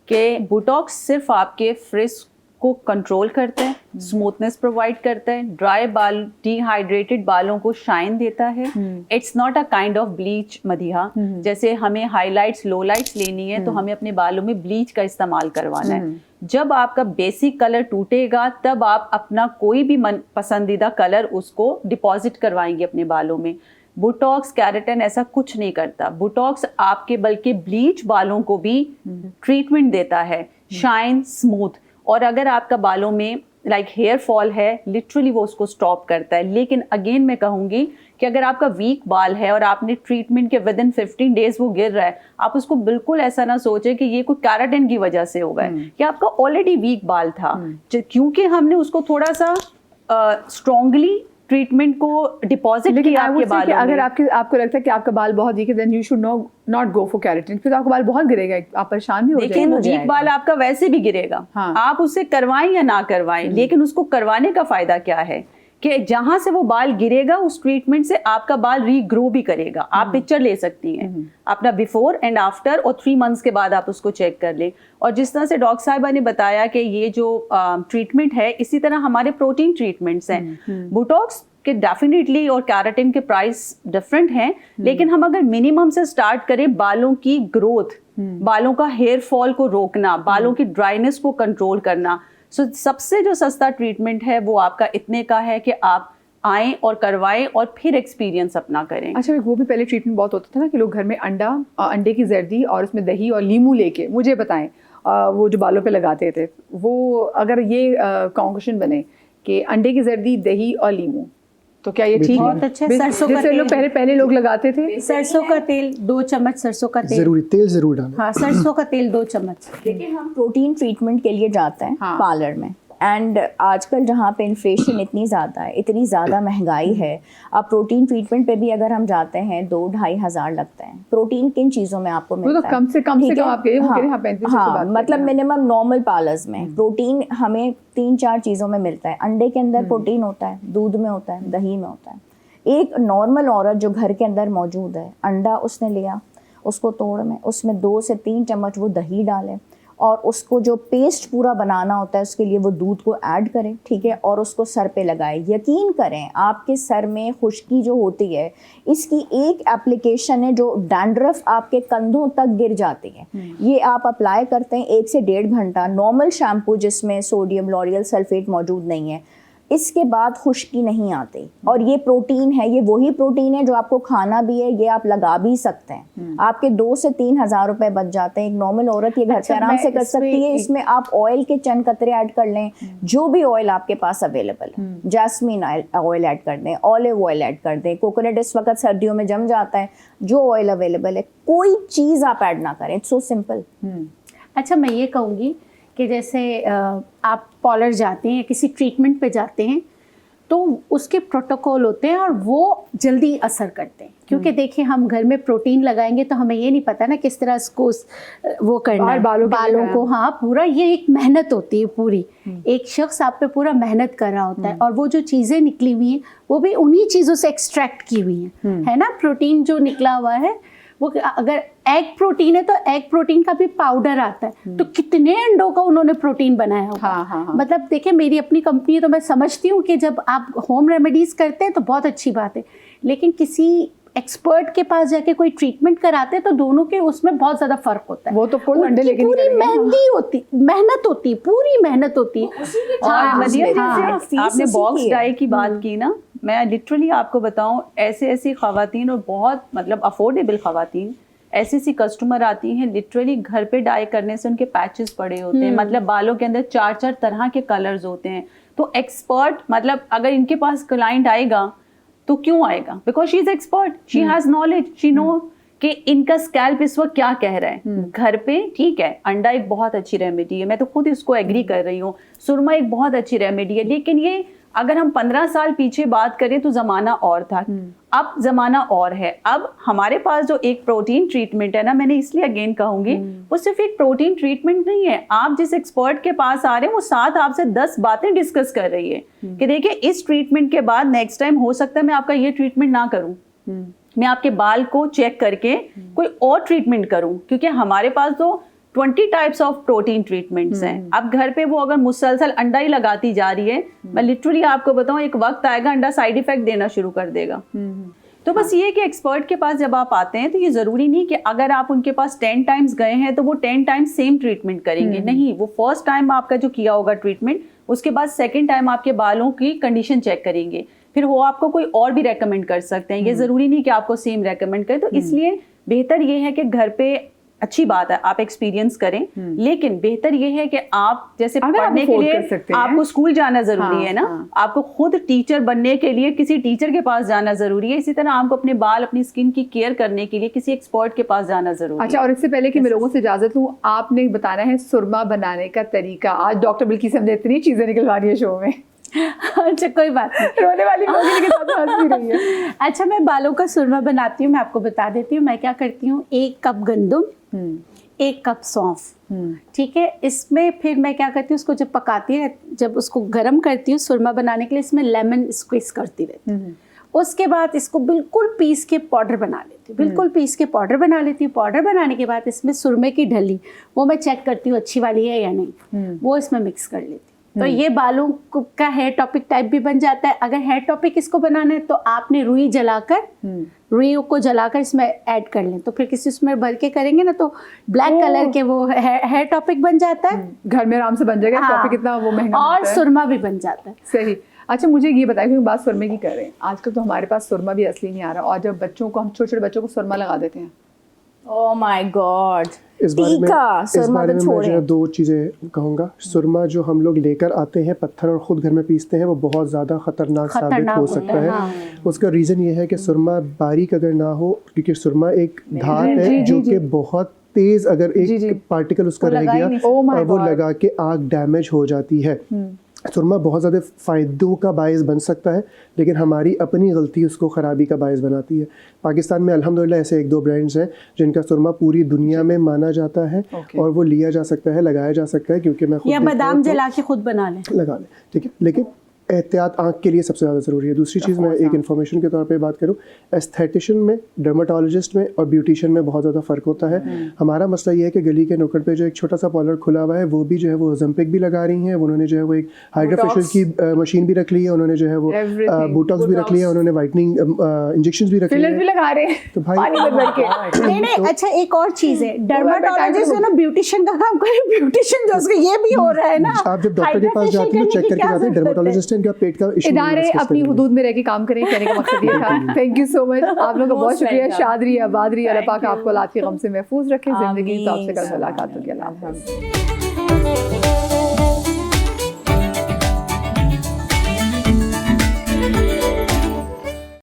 कि बोटॉक्स सिर्फ आपके फ्रिज को कंट्रोल करता है, स्मूथनेस प्रोवाइड करता है, ड्राई बाल, डिहाइड्रेटेड बालों को शाइन देता है। It's not a kind of bleach Madiha. जैसे हमें हाईलाइट्स, लोलाइट्स लेनी है तो हमें अपने बालों में ब्लीच का इस्तेमाल करवाना है। जब आपका बेसिक कलर टूटेगा तब आप अपना कोई भी मन पसंदीदा कलर उसको डिपॉजिट करवाएंगे अपने बालों में। बोटॉक्स, केराटिन ऐसा कुछ नहीं करता। बोटॉक्स आपके बल्कि ब्लीच बालों को भी ट्रीटमेंट देता है, शाइन, स्मूथ। और अगर आपका बालों में लाइक हेयर फॉल है, लिटरली वो उसको स्टॉप करता है। लेकिन अगेन मैं कहूँगी कि अगर आपका वीक बाल है और आपने ट्रीटमेंट के विद इन 15 days वो गिर रहा है, आप उसको बिल्कुल ऐसा ना सोचें कि ये कोई केराटिन की वजह से होगा, कि आपका ऑलरेडी वीक बाल था, क्योंकि हमने उसको थोड़ा सा स्ट्रॉन्गली ट्रीटमेंट को डिपॉजिट किया आपके बालों में। अगर आपको लगता है कि आपका बाल बहुत वीक है, then you should not go for keratin, फिर आपका बाल बहुत गिरेगा, आप परेशान भी हो जाएंगे। लेकिन वीक बाल आपका वैसे भी गिरेगा। हाँ। आप उसे करवाएं या ना करवाएं, लेकिन उसको करवाने का फायदा क्या है कि जहां से वो बाल गिरेगा उस ट्रीटमेंट से आपका बाल रीग्रो भी करेगा। आप पिक्चर ले सकती हैं अपना बिफोर एंड आफ्टर, और 3 months के बाद आप उसको चेक कर लें। और जिस तरह से डॉक्टर साहिबा ने बताया कि ये जो ट्रीटमेंट है, इसी तरह हमारे प्रोटीन ट्रीटमेंट्स हैं। बोटॉक्स के डेफिनेटली और केराटिन के प्राइस डिफरेंट हैं, लेकिन हम अगर मिनिमम से स्टार्ट करें, बालों की ग्रोथ, बालों का हेयर फॉल को रोकना, बालों की ड्राइनेस को कंट्रोल करना, सो सबसे जो सस्ता ट्रीटमेंट है वो आपका इतने का है कि आप आएं और करवाएं और फिर एक्सपीरियंस अपना करें। अच्छा, वो भी पहले ट्रीटमेंट बहुत होता था ना कि लोग घर में अंडे की जर्दी और उसमें दही और लीमू लेके, मुझे बताएं, वो जो बालों पे लगाते थे, वो अगर ये कॉन्क्लूजन बने कि अंडे की जर्दी, दही और लीमू, तो क्या ये ठीक है? बहुत अच्छा। सरसों का तेल, लोग पहले लोग लगाते थे। सरसों का तेल 2 चम्मच, सरसों का तेल जरूरी, तेल जरूर डालें। हाँ, सरसों का तेल 2 चम्मच। देखिए, हम प्रोटीन ट्रीटमेंट के लिए जाते हैं पार्लर में, एंड आजकल जहाँ पे इन्फ्लेशन इतनी ज़्यादा है, इतनी ज़्यादा महंगाई है, अब प्रोटीन ट्रीटमेंट पे भी अगर हम जाते हैं 2-2.5 हज़ार लगते हैं। प्रोटीन किन चीज़ों में आपको मिलता है? तो कम से कम आपके हाँ, मतलब मिनिमम नॉर्मल पार्लर्स में प्रोटीन हमें 3-4 चीज़ों में मिलता है। अंडे के अंदर प्रोटीन होता है, दूध में होता है, दही में होता है। एक नॉर्मल औरत जो घर के अंदर मौजूद है, अंडा उसने लिया, उसको तोड़ में उसमें 2 से 3 चम्मच वो दही डालें, और उसको जो पेस्ट पूरा बनाना होता है उसके लिए वो दूध को ऐड करें, ठीक है, और उसको सर पे लगाएं। यकीन करें, आपके सर में खुश्की जो होती है, इसकी एक एप्लीकेशन है जो डैंड्रफ आपके कंधों तक गिर जाती है, ये आप अप्लाई करते हैं 1 से 1.5 घंटा। नॉर्मल शैम्पू जिसमें सोडियम लॉरियल सल्फेट मौजूद नहीं है, इसके बाद खुश्की नहीं आती। और ये प्रोटीन है, ये वही प्रोटीन है जो आपको खाना भी है, ये आप लगा भी सकते हैं। आपके 2 से 3 हज़ार रुपए बच जाते हैं। एक नॉर्मल औरत ये घर पे आराम से कर सकती है। इसमें आप ऑयल के चंद कतरे ऐड कर लें, जो भी ऑयल आपके पास अवेलेबल है, जैस्मिन ऑयल ऐड कर दें, ऑलिव ऑयल ऐड कर दें, कोकोनट इस वक्त सर्दियों में जम जाता है, जो ऑयल अवेलेबल है, कोई चीज़ आप ऐड ना करें। It's so simple. अच्छा, मैं ये कहूँगी कि जैसे आप पार्लर जाते हैं, किसी ट्रीटमेंट पे जाते हैं, तो उसके प्रोटोकॉल होते हैं और वो जल्दी असर करते हैं। क्योंकि देखिए, हम घर में प्रोटीन लगाएंगे तो हमें ये नहीं पता ना किस तरह उसको वो करना है, बालों को। हाँ, पूरा ये एक मेहनत होती है पूरी। एक शख्स आप पे पूरा मेहनत कर रहा होता है, और वो जो चीज़ें निकली हुई हैं वो भी उन्हीं चीज़ों से एक्सट्रैक्ट की हुई हैं, है ना। प्रोटीन जो निकला हुआ है वो, अगर एग प्रोटीन है तो एग प्रोटीन का भी पाउडर आता है, तो कितने अंडों का उन्होंने प्रोटीन बनाया होगा। हाँ। मतलब देखिए, मेरी अपनी कंपनी है तो मैं समझती हूँ कि जब आप होम रेमेडीज करते हैं तो बहुत अच्छी बात है, लेकिन किसी एक्सपर्ट के पास जाके कोई ट्रीटमेंट कराते हैं तो दोनों के उसमें बहुत ज्यादा फर्क होता है। वो तो अंडे लेके पूरी मेहनत होती है, पूरी मेहनत होती है। और मदिया, जैसे आपने बॉक्स डाई की बात की ना, मैं लिटरली आपको बताऊं, ऐसी खवातीन और बहुत मतलब अफोर्डेबल खवातीन, ऐसी कस्टमर आती हैं, लिटरली घर पे डाई करने से उनके पैचेस पड़े होते हैं, मतलब बालों के अंदर 4-4 तरह के कलर्स होते हैं। तो एक्सपर्ट, मतलब अगर इनके पास क्लाइंट आएगा तो क्यों आएगा? Because she is expert, she has knowledge, she know कि इनका स्कैल्प इस वक्त क्या कह रहा है। घर पे ठीक है, अंडा एक बहुत अच्छी रेमेडी है, मैं तो खुद इसको एग्री कर रही हूँ, सुरमा एक बहुत अच्छी रेमेडी है, लेकिन ये अगर हम 15 साल पीछे बात करें तो जमाना और था, अब जमाना और है। अब हमारे पास जो एक प्रोटीन ट्रीटमेंट है ना, मैंने इसलिए अगेन कहूंगी, वो सिर्फ एक प्रोटीन ट्रीटमेंट नहीं है। आप जिस एक्सपर्ट के पास आ रहे हैं वो साथ आपसे 10 बातें डिस्कस कर रही है कि देखिए, इस ट्रीटमेंट के बाद नेक्स्ट टाइम हो सकता है मैं आपका ये ट्रीटमेंट ना करूं, मैं आपके बाल को चेक करके कोई और ट्रीटमेंट करूं, क्योंकि हमारे पास तो 20 टाइप्स ऑफ प्रोटीन ट्रीटमेंट्स हैं। अब घर पे वो अगर मुसलसल अंडा ही लगाती जा रही है, मैं लिटरली आपको बताऊं, एक वक्त आएगा अंडा साइड इफेक्ट देना शुरू कर देगा। तो बस ये कि एक्सपर्ट के पास जब आप आते हैं तो ये जरूरी नहीं कि अगर आप उनके पास 10 टाइम्स गए हैं तो वो 10 टाइम्स सेम ट्रीटमेंट करेंगे। नहीं, वो फर्स्ट टाइम आपका जो किया होगा ट्रीटमेंट, उसके बाद सेकेंड टाइम आपके बालों की कंडीशन चेक करेंगे, फिर वो आपको कोई और भी रेकमेंड कर सकते हैं। ये जरूरी नहीं कि आपको सेम रेकमेंड करें। तो इसलिए बेहतर ये है कि घर पे, अच्छी बात है आप एक्सपीरियंस करें, लेकिन बेहतर ये है कि आप जैसे पढ़ने के लिए आपको स्कूल जाना जरूरी है ना, आपको खुद टीचर बनने के लिए किसी टीचर के पास जाना जरूरी है, इसी तरह आपको अपने बाल, अपनी स्किन की केयर करने के लिए किसी एक्सपर्ट के पास जाना जरूरी है। अच्छा, और इससे पहले कि मैं लोगों से इजाजत लूं, आपने बताना है सुरमा बनाने का तरीका। आज डॉक्टर बिल्की से हमने इतनी चीजें निकलवा दी है शो में। अच्छा, कोई बात नहीं, रोने वाली लोगों के साथ हंस भी रही है। अच्छा, मैं बालों का सुरमा बनाती हूँ, मैं आपको बता देती हूँ। मैं क्या करती हूँ, 1 कप गंदम, 1 कप सौंफ, ठीक है। इसमें फिर मैं क्या करती हूँ, उसको जब पकाती है, जब उसको गर्म करती हूँ सुरमा बनाने के लिए, इसमें लेमन स्क्वीज करती रहती हूँ। उसके बाद इसको बिल्कुल पीस के पाउडर बना लेती हूँ, बिल्कुल पीस के पाउडर बना लेती हूँ। पाउडर बनाने के बाद इसमें सुरमे की ढली, वो मैं चेक करती हूँ अच्छी वाली है या नहीं, वो इसमें मिक्स कर लेती हूँ। तो ये बालों का हेयर टॉपिक टाइप भी बन जाता है। अगर हेयर टॉपिक इसको बनाना है तो आपने रुई जलाकर, रुई को जलाकर इसमें ऐड कर लें, तो फिर किसी उसमें भर के करेंगे ना तो ब्लैक कलर के वो हेयर टॉपिक बन जाता है। घर में आराम से बन जाएगा। हाँ, टॉपिक इतना वो महंगा और सुरमा भी बन जाता है। सही। अच्छा, मुझे ये बताइए, क्योंकि बात सुरमे की कर रहे हैं, आजकल तो हमारे पास सुरमा भी असली नहीं आ रहा, और जब बच्चों को, हम छोटे छोटे बच्चों को सुरमा लगा देते हैं। ओह माय गॉड, इस बारे में मैं जो 2 चीज़ें कहूँगा। सुरमा जो हम लोग लेकर आते हैं पत्थर और ख़ुद घर में पीसते हैं, वो बहुत ज़्यादा ख़तरनाक साबित हो सकता है। उसका रीज़न ये है कि सुरमा बारीक अगर ना हो, क्योंकि सुरमा एक धात है जो कि बहुत तेज़, अगर एक पार्टिकल उसका रह गया और वो लगा के आग डैमेज हो जाती है। सुरमा बहुत ज़्यादा फ़ायदों का बायस बन सकता है, लेकिन हमारी अपनी गलती उसको ख़राबी का बायस बनाती है। पाकिस्तान में अल्हम्दुलिल्लाह ऐसे 1-2 ब्रांड्स हैं जिनका सुरमा पूरी दुनिया में माना जाता है और वो लिया जा सकता है, लगाया जा सकता है, क्योंकि मैं खुद या बादाम जला के खुद बना लें, लगा लें, ठीक है। लेकिन एहतियात आँख के लिए सबसे ज़्यादा ज़रूरी है। दूसरी चीज़, मैं एक इन्फॉर्मेशन के तौर पे बात करूँ, एस्थेटिशियन में, डर्माटोलॉजिस्ट में और ब्यूटिशियन में बहुत ज़्यादा फ़र्क होता है। हमारा मसला ये है कि गली के नुक्कड़ पे जो एक छोटा सा पार्लर खुला हुआ है, वो भी जो है वो ज़म्पिक भी लगा रही हैं, उन्होंने जो है वो एक हाइड्रोफेशियल की मशीन भी रख ली है, उन्होंने जो है वो बोटॉक्स भी रख लिया, उन्होंने वाइटनिंग इंजेक्शन भी रख लिए, फिलर भी लगा रहे हैं, तो भाई नहीं। अच्छा, एक और चीज़ है, डर्माटोलॉजिस्ट है ना, ब्यूटिशियन का काम करे, ब्यूटिशियन जो उसका ये भी हो रहा है ना, आप जब डॉक्टर के पास जाते हो चेक करके जाते हैं, डर्माटोलॉजिस्ट अंडरस्टैंड कि आप पेट का इशू इदारे अपनी हुदूद में रह के काम करें, कहने का मकसद ये था। थैंक यू सो मच, आप लोगों का बहुत शुक्रिया। शाद रही, आबाद रही, अल्लाह पाक आपको औलाद के गम से महफूज रखे, जिंदगी तो आपसे कल मुलाकात होगी। अल्लाह हाफ़िज़।